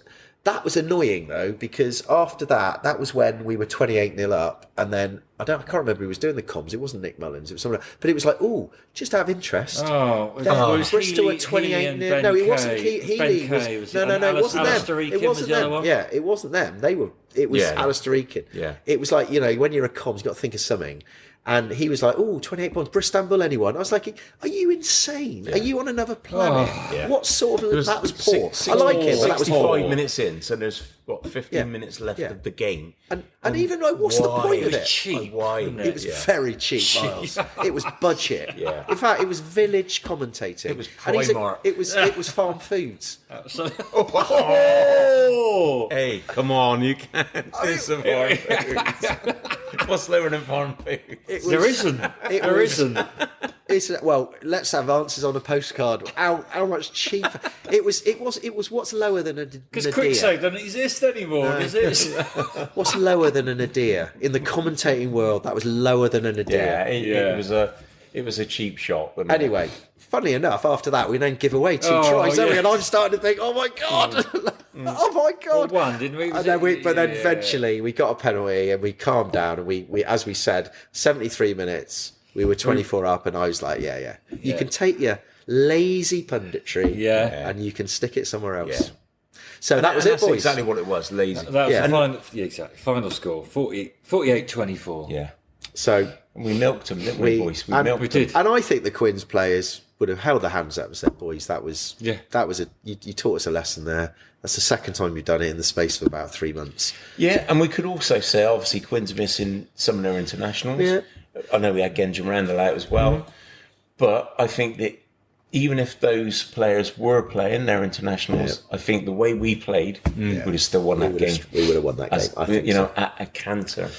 That was annoying though, because after that was when we were 28-0 up, and then I can't remember who was doing the comms. It wasn't Nick Mullins. It was someone, but it was like, oh, just out of interest. Oh, Then was Bristol Healy- at 28 Healy and 0. Ben No, it wasn't Kay. Healy. Ben was, Kay was no, it? it And wasn't Alistair them. Eakin It was wasn't the other them. one? Yeah, it wasn't them. It was Yeah. Alistair Eakin. Yeah. It was like, when you're a comms, you've got to think of something. And he was like, oh, 28 points, Bristol, anyone? I was like, are you insane? Are you on another planet? Yeah. What sort of... That was poor. Six- I like it, but that was 65 poor. minutes in, so there's, 15 minutes left Yeah. of the game. And even like, what's the Why? point of It it? was cheap. Why? wasn't It was Yeah. very cheap, Miles. It was budget. Yeah. In fact, it was village commentating. It was And Primark. it was farm foods. So, Oh! Hey, come on, you can't do some farm foods. What's lower than farm food? there isn't. It There was- isn't. Well, let's have answers on a postcard. How much cheaper? It was what's lower than a Because Nadir? Quicksave doesn't exist anymore, does it? What's lower than a Nadir? In the commentating world, that was lower than a Nadir. Yeah, Yeah. it was a cheap shot. wasn't it? Anyway, funny enough, after that we then give away two Oh, tries, don't we? yeah. And I'm starting to think, oh my god, oh my god. Well, one, didn't we? And then but then Yeah. eventually we got a penalty and we calmed down, and we as we said, 73 minutes, we were 24 up, and I was like, yeah. You can take your lazy punditry, Yeah. and you can stick it somewhere else. Yeah. So that was it, That's boys. exactly what it was. Lazy. That was Yeah. the final, exactly. Final score 48-24. Yeah. So And we milked them, didn't we, boys? We milked we them. did. and I think the Quins players would have held their hands up and said, boys, that was you taught us a lesson there. That's the second time you've done it in the space of about 3 months. Yeah, and we could also say, obviously, Quins missing some of their internationals. Yeah. I know we had Genja Randall out as well. But I think that even if those players were playing their internationals, I think the way we played, we would have still won that game. We would have won that game. I think at a canter.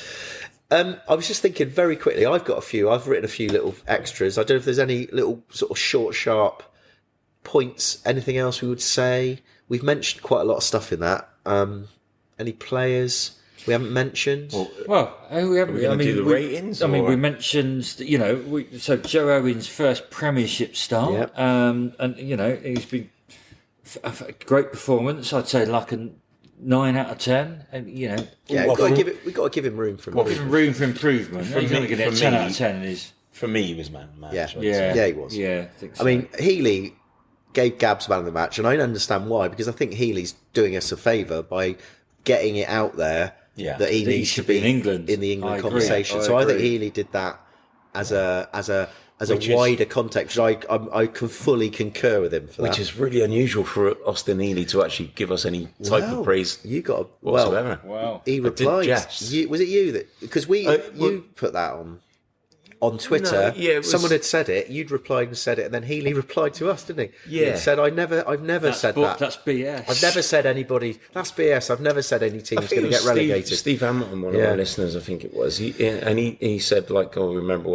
I was just thinking very quickly. I've written a few little extras. I don't know if there's any little sort of short, sharp points. Anything else we would say? We've mentioned quite a lot of stuff in that. Any players we haven't mentioned? Well, we haven't. Are we going to do the ratings? We mentioned, so Joe Owen's first Premiership start, Yep. and he's been a great performance. I'd say like a 9 out of 10, and we've got to give him room for improvement. room for improvement. He's only going to get 10 out of 10 in his. For me, he was man of the match. Yeah, he was. Yeah, I think so. I mean, Healy gave Gabs man of the match, and I understand why, because I think Healy's doing us a favour by getting it out there that he needs to be in England in the England I conversation. agree. So I think Healy did that as a wider context. I can fully concur with him for that. Which is really unusual for Austin Healy to actually give us any type of praise You got whatsoever. Wow. He replied. jest. Was it you that? Because you put that on Twitter. No, it was, someone had said it. You'd replied and said it, and then Healy replied to us, didn't he? Yeah. He said, I've never said that. That's BS. I've never said anybody. That's BS. I've never said any team's going to get relegated. Steve Hamilton, one of our listeners, I think it was. He said, like, remember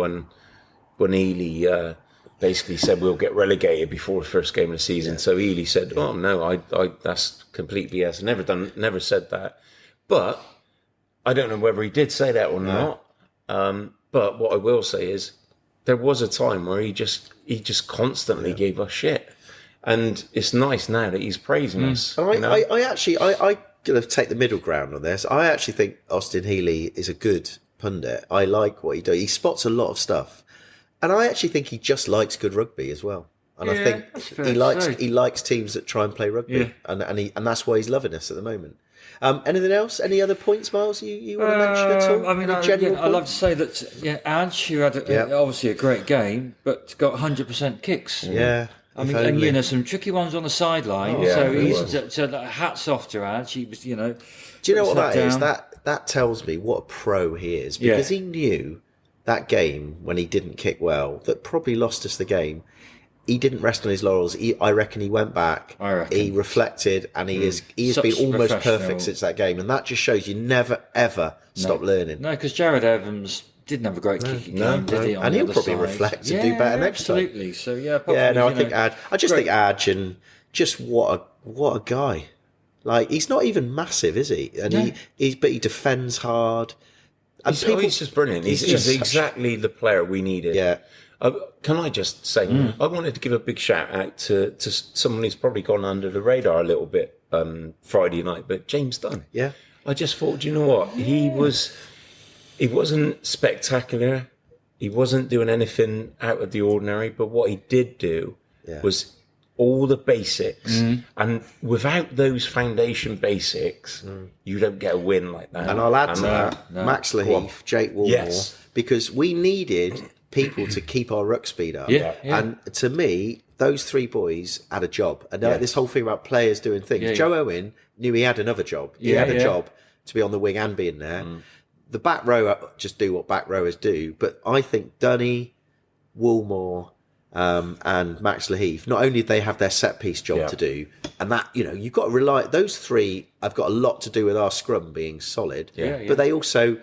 when Healy basically said we'll get relegated before the first game of the season. So Healy said, "Oh no, I that's complete BS. Never said that." But I don't know whether he did say that or not. But what I will say is, there was a time where he just constantly gave us shit, and it's nice now that he's praising us. I actually going to take the middle ground on this. I actually think Austin Healy is a good pundit. I like what he does. He spots a lot of stuff, and I actually think he just likes good rugby as well. And I think he likes teams that try and play rugby, and that's why he's loving us at the moment. Anything else? Any other points, Miles? You want to mention at all? I mean, I'd love to say that Adge, who had obviously a great game, but got 100% kicks. Yeah. I mean, and some tricky ones on the sideline. So hats off to Adge. He was, Do you know what that is? down. That tells me what a pro he is, because he knew that game when he didn't kick well, that probably lost us the game. He didn't rest on his laurels. I reckon he went back. He reflected, and he has been almost perfect since that game. And that just shows you never ever stop learning. No, because Jared Evans didn't have a great kicking game, did he? And he'll probably reflect and do better next time. Absolutely. So I think Adge. I just think Adge, and just what a guy. Like, he's not even massive, is he? And but he defends hard. And he's just brilliant. He's exactly the player we needed. Yeah. Can I just say, I wanted to give a big shout out to someone who's probably gone under the radar a little bit Friday night, but James Dunn. Yeah. I just thought, do you know what? He wasn't spectacular. He wasn't doing anything out of the ordinary, but what he did do was all the basics. And without those foundation basics, you don't get a win like that. And I'll add to that, Max Laheath, Jake Walmore, because we needed people to keep our ruck speed up. And to me, those three boys had a job. And this whole thing about players doing things. Joe Owen knew he had another job. He had a job to be on the wing and be in there. The back row just do what back rowers do. But I think Dunny, Woolmore, and Max Laheath, not only do they have their set piece job to do, and that, you've got to rely, those three have got a lot to do with our scrum being solid, but they also,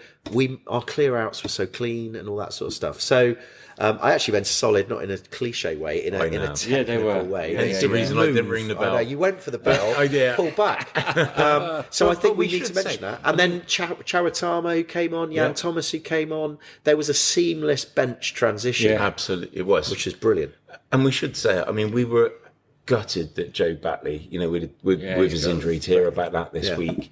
our clear outs were so clean and all that sort of stuff. So I actually went solid, not in a cliche way, in a technical way. That's the reason I didn't ring the bell. I know, you went for the bell, pull back. So I think we need to mention that. And then Charatama, who came on, Jan Thomas, who came on. There was a seamless bench transition. Yeah, absolutely, it was. Which is brilliant. And we should say, I mean, we were gutted that Joe Batley, with his injury, to hear about that this week.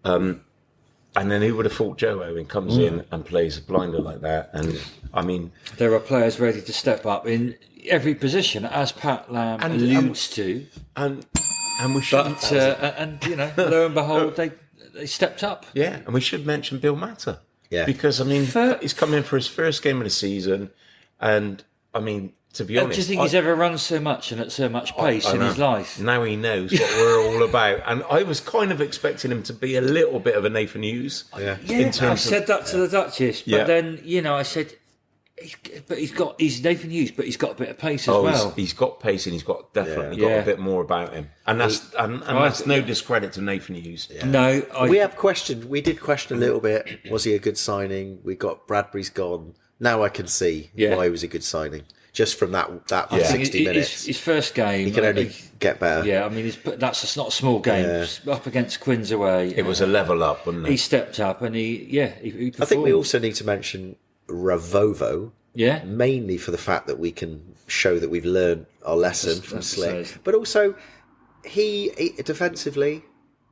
And then who would have thought Joe Owen comes in and plays a blinder like that? And I mean, there are players ready to step up in every position, as Pat Lamb alludes to. And we should. But lo and behold, they stepped up. Yeah, and we should mention Bill Matter. Yeah, because I mean, he's come in for his first game of the season, and I mean, to be honest, do you think he's ever run so much and at so much pace in his life? Now he knows what we're all about. And I was kind of expecting him to be a little bit of a Nathan Hughes. I said that to the Duchess. But then, I said, He's Nathan Hughes, but he's got a bit of pace as well. He's got pace and he's got definitely got a bit more about him, and that's no discredit to Nathan Hughes. Yeah. No, we did question a little bit. Was he a good signing? We got Bradbury's gone. Now I can see why he was a good signing. Just from that 60 minutes. His first game. He can only get better. Yeah, I mean, that's not a small game. Yeah. Up against Quins away. It was a level up, wasn't it? He stepped up and he performed. I think we also need to mention Ravovo. Yeah. Mainly for the fact that we can show that we've learned our lesson from Slick. But also, he defensively...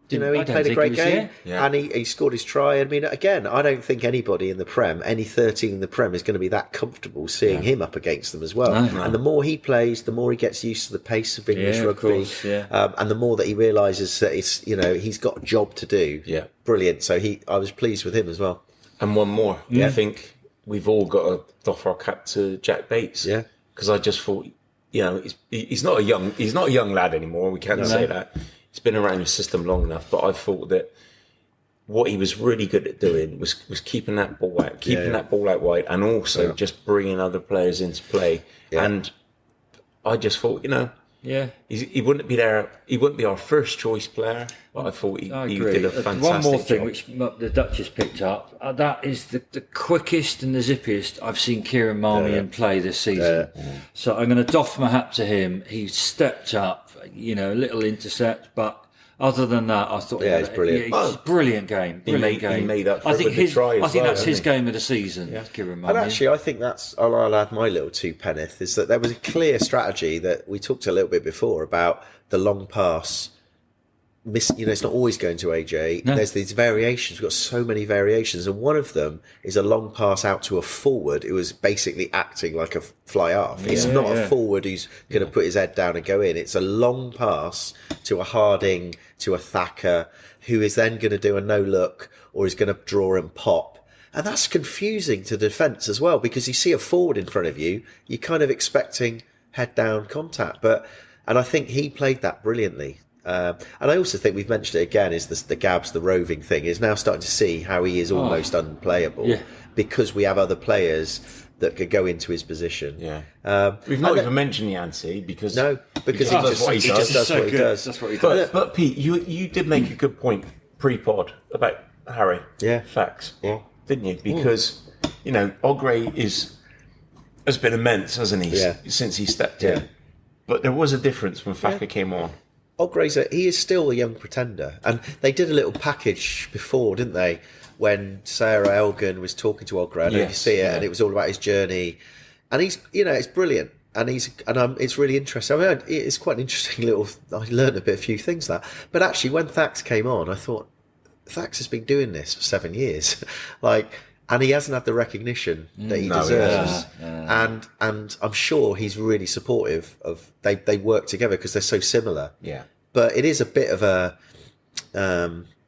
he played a great game and he scored his try. I mean, again, I don't think anybody in the Prem, any 13 in the Prem, is going to be that comfortable seeing him up against them as well. No. And the more he plays, the more he gets used to the pace of English rugby. Of course, and the more that he realises that he's got a job to do. Yeah. Brilliant. So I was pleased with him as well. And one more. I think we've all got to doff our cap to Jack Bates. Yeah. Because I just thought, he's not a young lad anymore. We can't say that. He's been around the system long enough, but I thought that what he was really good at doing was keeping that ball out wide, and also just bringing other players into play. Yeah. And I just thought, he wouldn't be there. He wouldn't be our first choice player, but I thought he did a fantastic One more thing job. Which the Duchess picked up, that is the quickest and the zippiest I've seen Kieran Marmion play this season. So I'm going to doff my hat to him. He stepped up, a little intercept, but other than that, I thought he's brilliant. Brilliant game. He made up for I think that's his game of the season. Yeah. Kieran Marmion. And actually, I think I'll add my little two penneth, is that there was a clear strategy that we talked a little bit before about the long pass. It's not always going to AJ. No. There's these variations. We've got so many variations, and one of them is a long pass out to a forward who was basically acting like a fly half. It's not a forward who's going to put his head down and go in. It's a long pass to a Harding, to a Thacker, who is then going to do a no look or is going to draw and pop. And that's confusing to defence as well, because you see a forward in front of you, you're kind of expecting head down contact. And I think he played that brilliantly. And I also think we've mentioned it again, is the Gabs, the roving thing, is now starting to see how he is almost unplayable because we have other players that could go into his position. Yeah, we've not even mentioned Yancey because he just does what he does. That's what he does. But Pete, you did make a good point pre-pod about Harry. Yeah, facts. Yeah, didn't you? Because Ogre has been immense, hasn't he? Since he stepped in. But there was a difference when Thacker came on. Ogre's he is still a young pretender, and they did a little package before, didn't they? When Sarah Elgin was talking to Ogre, I know you see it, and it was all about his journey, and he's it's brilliant, and it's really interesting. I mean, it's quite an interesting little. I learned a few things that, but actually, when Thax came on, I thought Thax has been doing this for 7 years, and he hasn't had the recognition that he deserves. And I'm sure he's really supportive of they work together because they're so similar. Yeah. But it is a bit of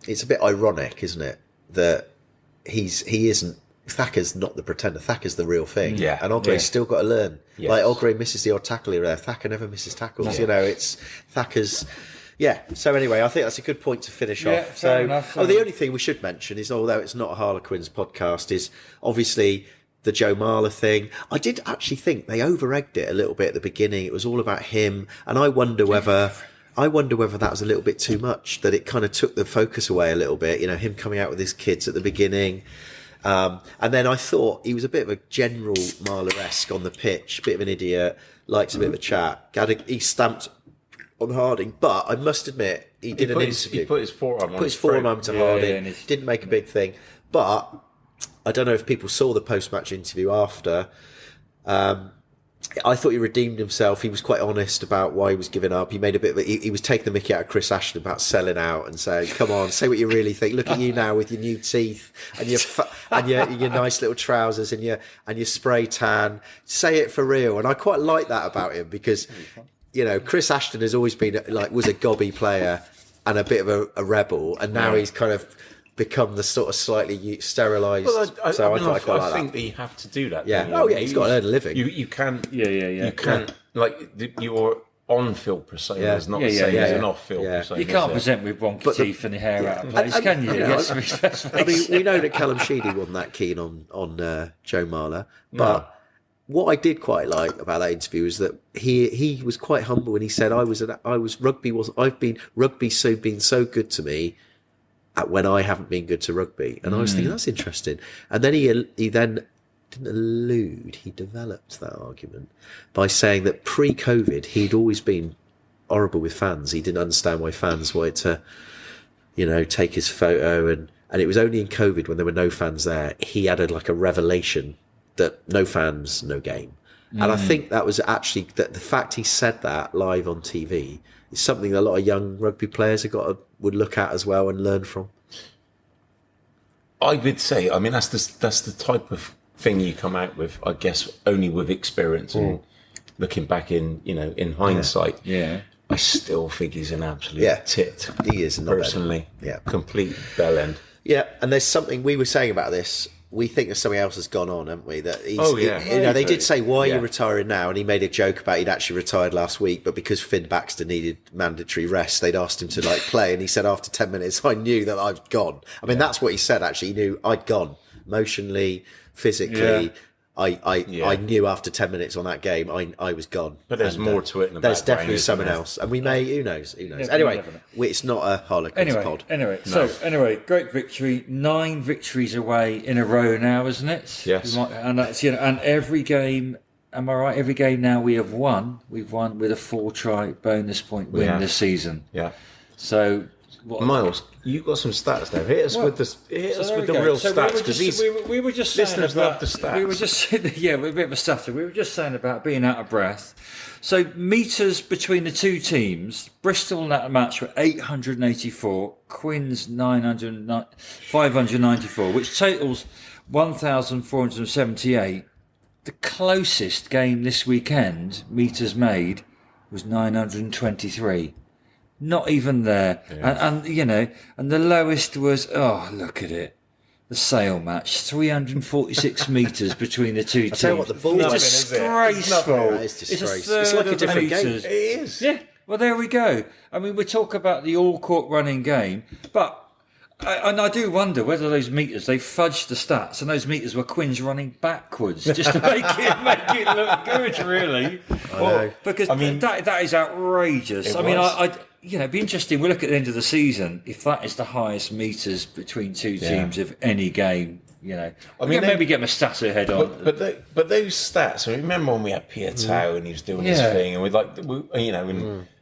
it's a bit ironic, isn't it, that he isn't. Thacker's not the pretender. Thacker's the real thing. Yeah. And Ogre's still got to learn. Yes. Like Ogre misses the odd tackle here there. Thacker never misses tackles. No. It's Thacker's. Yeah. So anyway, I think that's a good point to finish off. So, the only thing we should mention is, although it's not a Harlequins podcast, is obviously the Joe Marler thing. I did actually think they over-egged it a little bit at the beginning. It was all about him, and I wonder whether that was a little bit too much. That it kind of took the focus away a little bit. Him coming out with his kids at the beginning. And then I thought he was a bit of a general Marler-esque on the pitch, a bit of an idiot, likes a bit of a chat. He stamped on Harding, but I must admit he did an interview. He put his forearm to Harding. Didn't make a big thing, but I don't know if people saw the post-match interview after. I thought he redeemed himself. He was quite honest about why he was giving up. He made a bit of he was taking the mickey out of Chris Ashton about selling out and saying, "Come on, say what you really think. Look at you now with your new teeth and your nice little trousers and your spray tan. Say it for real." And I quite like that about him because, Chris Ashton has always been was a gobby player and a bit of a rebel, and now he's kind of become the sort of slightly sterilised. Well, I think that you have to do that. Yeah. He's got to earn a living. You can't. You can't your on-field persona is not the same as an off-field persona. You can't present with wonky teeth and the hair out of place, can you? I mean, we know that Callum Sheedy wasn't that keen on Joe Marler, but what I did quite like about that interview is that he was quite humble, and he said, rugby's been so good to me when I haven't been good to rugby. And I was thinking, that's interesting. And then he then didn't allude, he developed that argument by saying that pre-COVID, he'd always been horrible with fans. He didn't understand why fans wanted to, take his photo. And it was only in COVID, when there were no fans there, he had a revelation that no fans, no game. And I think that was actually, that the fact he said that live on TV is something that a lot of young rugby players would look at as well and learn from. I would say, I mean, that's the type of thing you come out with, I guess, only with experience and looking back in hindsight. Yeah. I still think he's an absolute tit. He is, personally. Yeah. Complete bell end. Yeah, and there's something we were saying about this. We think that something else has gone on, haven't we? That they did say, why are you retiring now? And he made a joke about he'd actually retired last week, but because Finn Baxter needed mandatory rest, they'd asked him to play. And he said, after 10 minutes, I knew that I'd gone. I mean, that's what he said, actually. He knew I'd gone emotionally, physically. I knew after 10 minutes on that game, I was gone. But there's more to it in the There's background, definitely someone else. And we may, who knows? Yeah, anyway, it's not a Harlequins pod. Anyway, great victory. 9 victories away in a row now, isn't it? Yes. And that's, and every game, am I right? Every game now we have won. We've won with a 4-try bonus point win this season. Yeah. So, Miles, you got some stats there. Hit us with the real stats, because we were just saying listeners love the stats. We were just we're a bit of a stutter. We were just saying about being out of breath. So metres between the two teams, Bristol in that match were 884, Quins 594, which totals 1,478. The closest game this weekend, metres made, was 923. Not even there. And the lowest was, look at it. The Sale match, 346 metres between the two teams. I tell you what, the ball it's disgraceful. It's disgraceful. It's like a different game. It is. Yeah. Well, there we go. I mean, we talk about the all-court running game, but I do wonder whether those metres, they fudged the stats, and those metres were Quins running backwards just to make it look good, really. Because that is outrageous. It'd be interesting. We'll look at the end of the season if that is the highest metres between two teams of any game. Maybe get my stats ahead on. But those stats. I remember when we had Pietau and he was doing his thing, and we'd but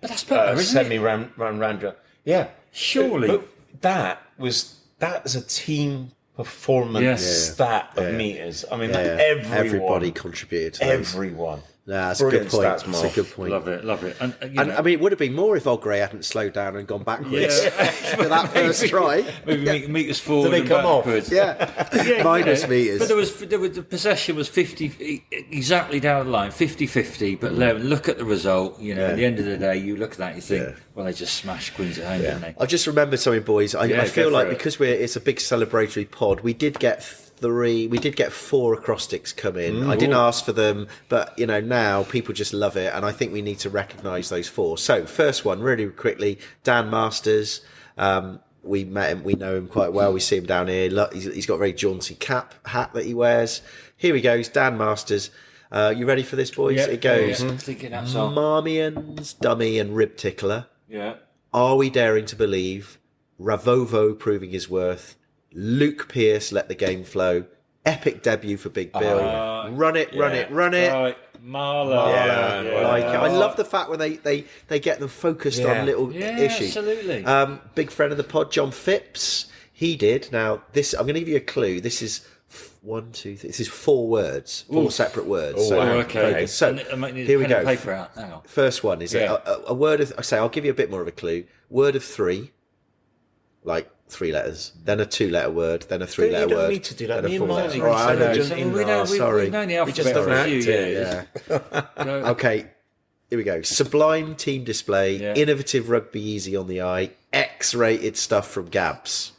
that's better, isn't it? Semi Randra. Yeah, surely. But that was a team performance stat of meters. I mean, everybody contributed to those. Everyone. That's a good point. That's a good point. Love it. And I mean, it would have been more if Ogre hadn't slowed down and gone backwards for that first try. Maybe meters forward Did they come backwards. Off? Minus meters. But the possession was 50, exactly down the line, 50-50. But look at the result. At the end of the day, you look at that and you think, well, they just smashed Quins at home, didn't they? I just remembered something, boys. I feel like because it's a big celebratory pod, we did get 4 acrostics come in. I didn't ask for them, but now people just love it, and I think we need to recognise those 4. So first one, really quickly, Dan Masters. We met him, we know him quite well. We see him down here. Look, he's got a very jaunty hat that he wears. Here he goes, Dan Masters. You ready for this, boys? It goes. Marmion's dummy and rib tickler. Yeah. Are we daring to believe? Ravovo proving his worth. Luke Pearce let the game flow. Epic debut for Big Bill. Run it. Right. Marlow. I love the fact when they get them focused on little issues. Absolutely. Big friend of the pod, John Phipps. He did. Now, this I'm going to give you a clue. This is 1, 2, 3. This is 4 words, 4 separate words. Okay. So here we go. Paper out. Hang on. First one is a word of. I say I'll give you a bit more of a clue. Word of 3, like 3 letters, then a 2-letter word, then a 3-letter word. You don't need to do that. Me and Mike Sorry. We've known the alphabet for a few years. Okay, here we go. Sublime team display, innovative rugby, easy on the eye, X-rated stuff from Gabs.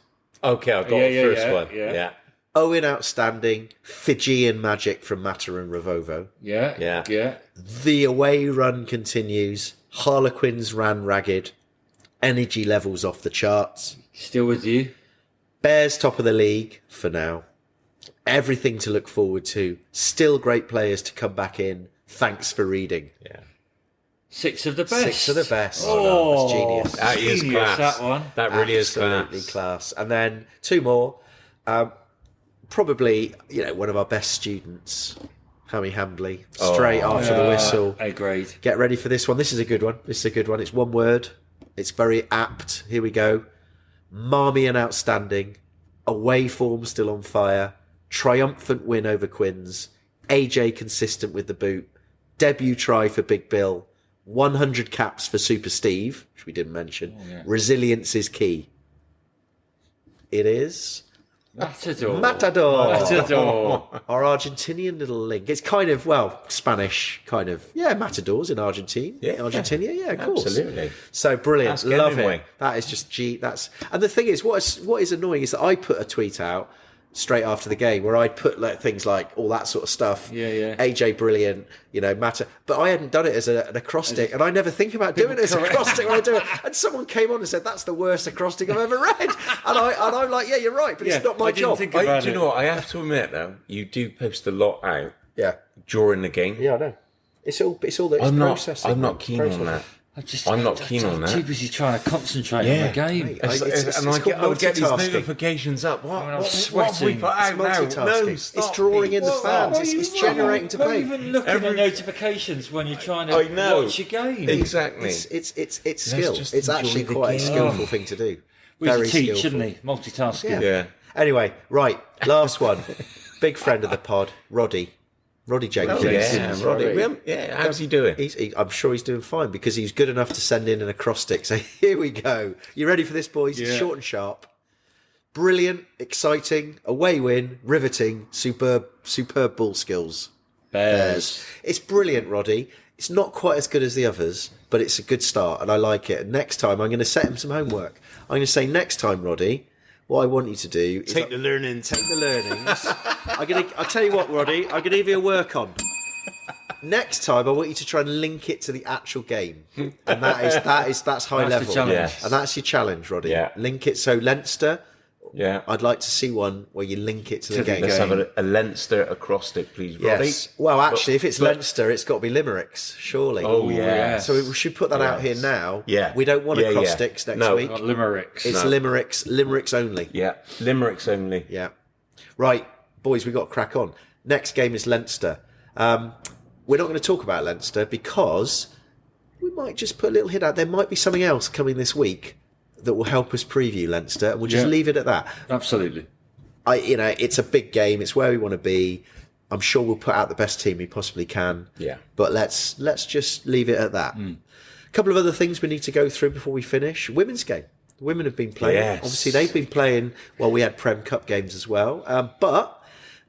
Okay, I've got the first one. Yeah. Owen outstanding, Fijian magic from Mata and Ravovo. Yeah. The away run continues. Harlequins ran ragged. Energy levels off the charts. Still with you. Bears top of the league for now. Everything to look forward to. Still great players to come back in. Thanks for reading. Yeah. 6 of the best. 6 of the best. Oh, that's genius. That is genius, class. that one. That really Absolutely is class. And then 2 more. Probably, one of our best students, Hammy Hambley, straight after the whistle. A grade. Get ready for this one. This is a good one. It's one word. It's very apt. Here we go. Marmy and outstanding. Away form still on fire. Triumphant win over Quins. AJ consistent with the boot. Debut try for Big Bill. 100 caps for Super Steve, which we didn't mention. Resilience is key. It is Matador. Our Argentinian little link. It's kind of, Spanish, kind of. Yeah, Matadors in Argentina. Argentina, of course. Absolutely. So brilliant. That's Love Hemingway. it. That is just and the thing is, what is annoying is that I put a tweet out straight after the game where I'd put things like all that sort of stuff. Yeah. AJ brilliant, Matter. But I hadn't done it as an acrostic, and I never think about doing it as an acrostic when I do it. And someone came on and said, "That's the worst acrostic I've ever read." And I'm like, "Yeah, you're right, but it's not my job." Think Do about you know what? I have to admit, though, you do post a lot out Yeah, during the game. I know. It's all processing. I'm not keen on that. I'm not keen on that. I'm too busy trying to concentrate on the game. It's I called get these multitasking. notifications up. What I'm have we sweating. put out now? Multitasking. No, stop, It's drawing in the Pete. fans. Stop. It's generating Don't debate. even look at the notifications when you're trying to I know. watch a game. Exactly. It's skill. just It's enjoy actually the quite a game. skillful thing to do. We used Very to teach, skillful. shouldn't he? Multitasking. Yeah. Anyway, right, last one. Big friend of the pod, Roddy Jenkins. Oh, yeah, Roddy. Yeah, how's he doing? I'm sure he's doing fine because he's good enough to send in an acrostic. So here we go. You ready for this, boys? It's short and sharp. Brilliant, exciting, away win, riveting, superb ball skills. Bears. It's brilliant, Roddy. It's not quite as good as the others, but it's a good start and I like it. And next time I'm going to set him some homework. I'm going to say next time, Roddy, what I want you to do is Take the learnings. I'll tell you what, Roddy, I'm going to give you a work on. Next time, I want you to try and link it to the actual game, and that's high That's the level. challenge. Yes. And that's your challenge, Roddy. Yeah. Link it. So Leinster, Yeah. I'd like to see one where you link it to the game. Let's have a Leinster acrostic, please, Roddy. Yes. Well, actually, if it's Leinster, it's got to be limericks, surely. Oh, yeah. yes. So we should put that out here now. Yeah. We don't want Yeah, yeah. acrostics next No. week. Got limericks. It's limericks only. Yeah. Limericks only. Yeah. Right, boys, we've got to crack on. Next game is Leinster. We're not going to talk about Leinster because we might just put a little hint out. There might be something else coming this week that will help us preview Leinster, and we'll just leave it at that. Absolutely. It's a big game. It's where we want to be. I'm sure we'll put out the best team we possibly can. Yeah. But let's just leave it at that. A couple of other things we need to go through before we finish. Women's game. The women have been playing. Yes. Obviously, they've been playing while we had Prem Cup games as well. But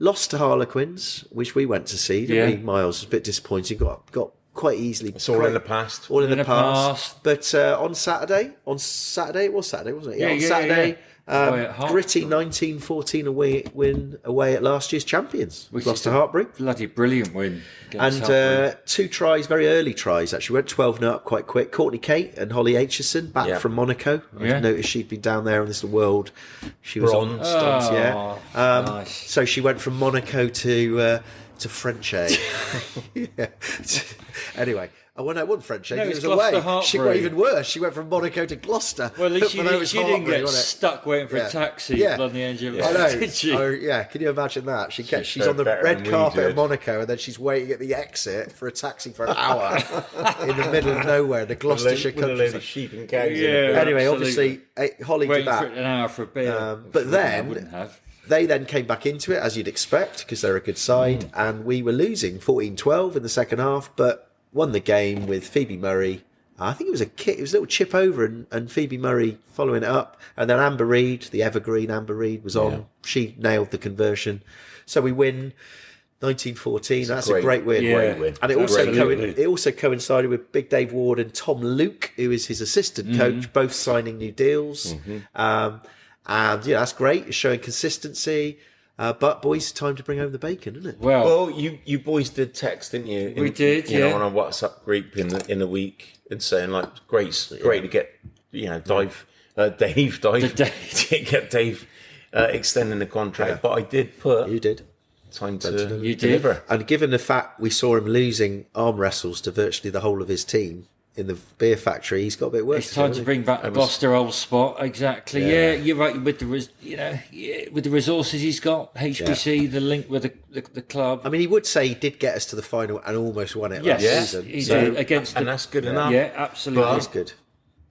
lost to Harlequins, which we went to see. Didn't we? Miles was a bit disappointing. Got quite easily. It's all in the past. All in the the past. past. But on Saturday, it was Saturday, wasn't it? Yeah, on yeah, Saturday, yeah. Away at Hartbury. gritty 19-14 win away at last year's champions. Which Lost is to a Hartbury. Bloody brilliant win. against And Hartbury. 2 tries, very early tries actually. Went 12-0 up quite quick. Courtney Kate and Holly Aitchison back Yeah. from Monaco. Yeah. I noticed she'd been down there in this world. She was on Bronze. stunts, Oh, yeah. nice. So she went from Monaco to French A. Yeah. Anyway, I wasn't French A. No, It it's was away. Gloucester She went Hartbury. even worse. She went from Monaco to Gloucester. Well, at least she But that was didn't Hartbury, get wasn't it? stuck waiting for Yeah. a taxi Yeah. on the edge of I know. did she? Oh, yeah, can you imagine that? She's fared on the better red than we carpet did. of Monaco, and then she's waiting at the exit for a taxi for an hour in the middle of nowhere, the Gloucestershire With a load of countryside. sheep and cows. in Yeah. it. Anyway, Absolutely. obviously, Holly did Waiting for that. an hour for a beer. But I then- wouldn't have. They then came back into it, as you'd expect, because they're a good side, and we were losing 14-12 in the second half, but won the game with Phoebe Murray. I think it was a little chip over, and Phoebe Murray following it up, and then Amber Reid, the evergreen Amber Reid, was on. Yeah. She nailed the conversion, so we win 19-14. That's a great win. Yeah. Great win. And it also, Absolutely. it also coincided with Big Dave Ward and Tom Luke, who is his assistant coach, both signing new deals. And yeah, that's great. It's showing consistency. But boys, time to bring home the bacon, isn't it? Well, Well, you boys did text, didn't you? We did, you know, yeah. on a WhatsApp group in the week and saying like, great to get Dave Dave. to get Dave extending the contract. But I did put You did. time to You did. deliver. And given the fact we saw him losing arm wrestles to virtually the whole of his team in the beer factory, he's got a bit of work It's to time do. to hasn't bring back the Gloucester old spot. Exactly. Yeah, you're right. With the with the resources he's got, HBC, the link with the club. I mean, he would say he did get us to the final and almost won it Yes, last season. he So did against. And that's good enough. Yeah, absolutely. that's good.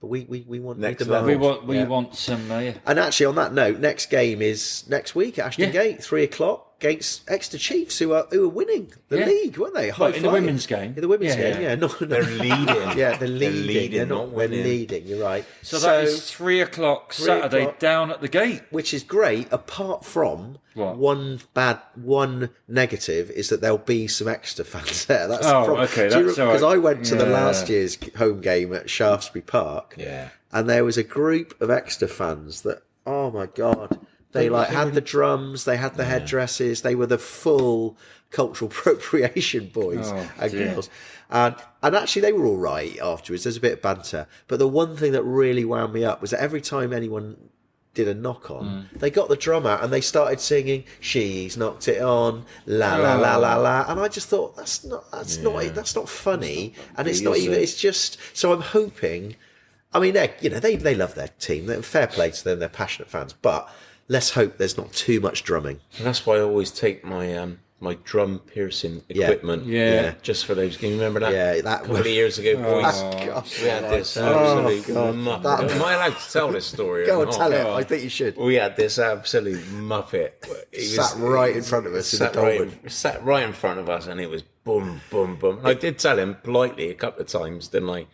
But we want Next we demand. level. we want some. And actually, on that note, next game is next week at Ashton Yeah. Gate, 3:00 against Exeter Chiefs, who are winning the Yeah. league, weren't they? Well, in the High five. women's game? In the women's Yeah, game, yeah. No, They're leading. yeah, they're leading. They're not they're winning. leading. You're right. So that is 3:00 Saturday 3:00. down at the gate. Which is great, apart from What? one negative is that there'll be some Exeter fans there. That's Oh, the problem. okay, that's all Because right. I went to the Yeah. last year's home game at Shaftesbury Park, Yeah. and there was a group of Exeter fans that, oh my god, they had the drums, they had the headdresses, they were the full cultural appropriation boys Oh, and dear. girls. And actually they were all right afterwards. There's a bit of banter. But the one thing that really wound me up was that every time anyone did a knock on, they got the drum out and they started singing "She's Knocked It On," la la la la la, and I just thought that's not funny, and it's not even. It's just so I'm hoping. I mean, they love their team. They're fair play to them. They're passionate fans, but let's hope there's not too much drumming. And that's why I always take my my drum piercing equipment. Yeah. Just for those. Can you remember that? Yeah, that a couple of years ago, boys. Gosh. We had this Oh, absolute God. muppet. Am I allowed to tell this story? Go or and not? tell it. I think you should. We had this absolute muppet. He Sat right in front of us in the sat right in front of us, and it was boom, boom, boom. And I did tell him politely a couple of times, didn't I?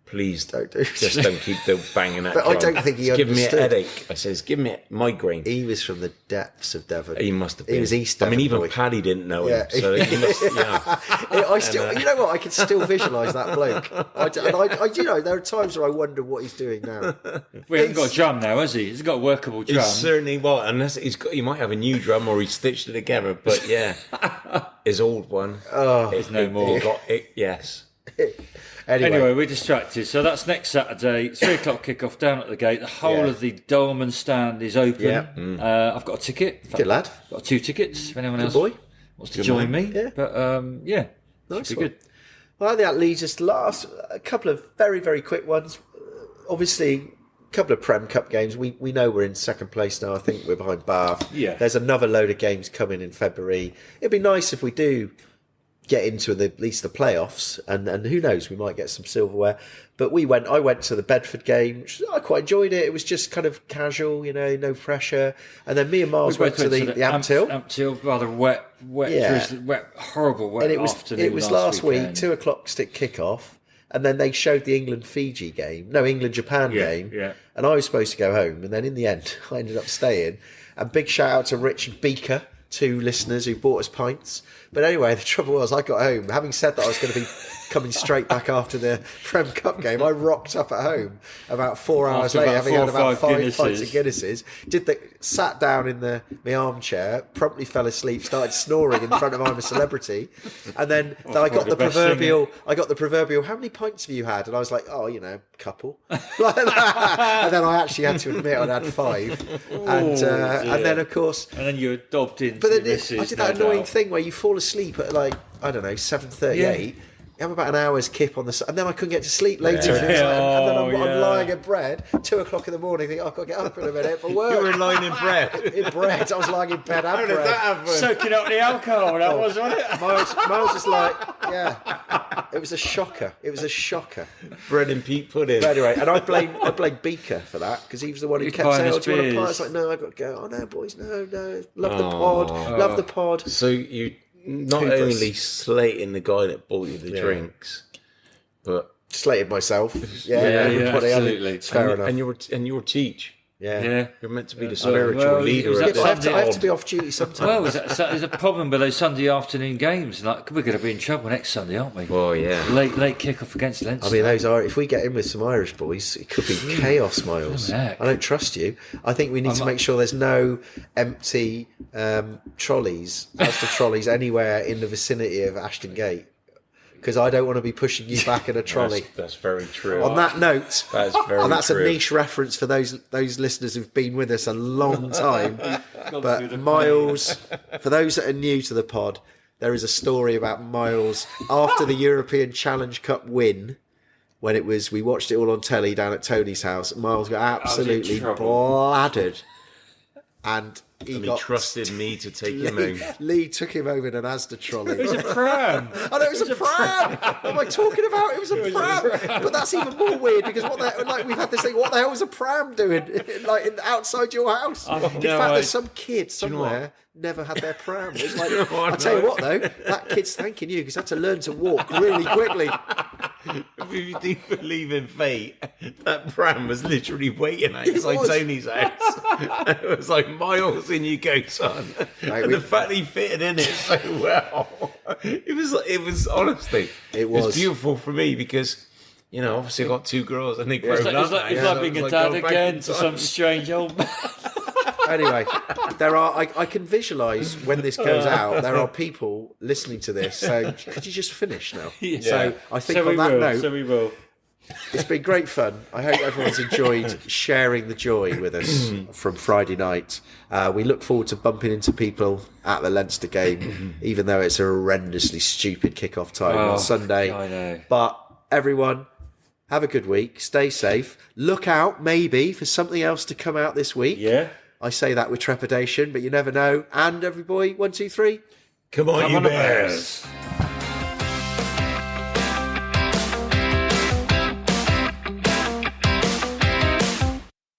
Please Don't do it. just don't keep banging that But I drum. don't think he It's giving me a understood. headache. I says, give me a migraine. He was from the depths of Devon. He must have been. He was East I mean, Devon even boy. Paddy didn't know him. Yeah. So he must, I still, you know what? I can still visualise that bloke. There are times where I wonder what he's doing now. We haven't got a drum now, has he? He's got a workable drum. He certainly was. Unless he might have a new drum or he stitched it together. But yeah, his old one. Oh, There's no more. Yes. Anyway, we're distracted. So that's next Saturday, 3:00 kickoff down at the gate. The whole of the Dolman stand is open. Yeah. I've got a ticket. In fact, good lad. I've got 2 tickets if anyone else boy. wants to join me. Yeah. But Nice should be one. good. Well, I think that leads us to a couple of very, very quick ones. Obviously, a couple of Prem Cup games. We know we're in second place now. I think we're behind Bath. Yeah. There's another load of games coming in February. It'd be nice if we do get into at least the playoffs, and who knows, we might get some silverware. But I went to the Bedford game, which I quite enjoyed it. It was just kind of casual, no pressure. And then me and Miles went to the Amptill. Amptill, rather wet, Yeah. horrible wet And it was afternoon. last week, weekend. 2:00 stick kickoff, and then they showed the England-Japan game, yeah. and I was supposed to go home, and then in the end I ended up staying. And big shout out to Richard Beaker, 2 listeners who bought us pints. But anyway, the trouble was I got home. Having said that I was going to be coming straight back after the Prem Cup game, I rocked up at home about 4 hours After later, about having 4 had or about 5 5 pints of Guinnesses. Guinnesses. Sat down in my armchair, promptly fell asleep, started snoring in front of I'm a Celebrity, and then I got the proverbial. How many pints have you had? And I was like, couple. Like that. And then I actually had to admit I'd had 5, and then of course. And then you were dobbed into But then this. I did that annoying thing where you fall asleep at 7:38. Yeah. You have about an hour's kip on and then I couldn't get to sleep later. Yeah. And, I'm Yeah. lying in bed, 2:00 in the morning, thinking, I've got to get up in a minute for work. You were lying in bread. In bread. I was lying in bed and How did bread. that happen? Soaking up the alcohol, that was, wasn't it? Miles was like, yeah. It was a shocker. Bread and peat pudding. But anyway, and I blame Beaker for that because he was the one who He's kept buying saying, us "Oh, do you want to play?" I beers. was like, "No, I've got to go." "Oh no, boys, no. Love the pod." So you not Hubris. only slating the guy that bought you the drinks, but Slated myself. Yeah, everybody. absolutely. It's fair enough. and you're teach. Yeah. Yeah. You're meant to be the spiritual well, leader was of that the I have to pod. be off duty sometimes. Well, there's a problem with those Sunday afternoon games. Like, we're going to be in trouble next Sunday, aren't we? Well, yeah. Late kick-off against Leinster. I mean, if we get in with some Irish boys, it could be chaos, Miles. Heck. I don't trust you. I think we need to make sure there's no empty trolleys, Asda trolleys anywhere in the vicinity of Ashton Gate. because I don't want to be pushing you back in a trolley. That's very true. On that note, That's very and that's true. a niche reference for those listeners who've been with us a long time. But Miles, for those that are new to the pod, there is a story about Miles after the European Challenge Cup win. When we watched it all on telly down at Tony's house. Miles got absolutely bladdered, and he trusted me to take him home. Lee took him over in an Asda trolley. It was a pram. Oh no, it was a pram. What am I talking about? It was a pram. But that's even more weird because we've had this thing. What the hell was a pram doing? Outside your house? In fact, there's some kid somewhere never had their pram. It's like, I tell you what though, that kid's thanking you because he had to learn to walk really quickly. If you do believe in fate, that pram was literally waiting outside Tony's house. It was like, Miles, in you go, son. Mate, and the fact he fitted in it so well, it was honestly, it was beautiful for me because, obviously I got two girls and they grown up. It's like being a dad again to some strange old man. Anyway, I can visualise when this goes out, there are people listening to this. So could you just finish now? Yeah. So I think on that note, we will. It's been great fun. I hope everyone's enjoyed sharing the joy with us from Friday night. We look forward to bumping into people at the Leinster game, even though it's a horrendously stupid kickoff time on Sunday. I know. But everyone, have a good week. Stay safe. Look out, maybe, for something else to come out this week. Yeah. I say that with trepidation, but you never know. And every boy, 1, 2, 3. Come on, Come you on, the bears.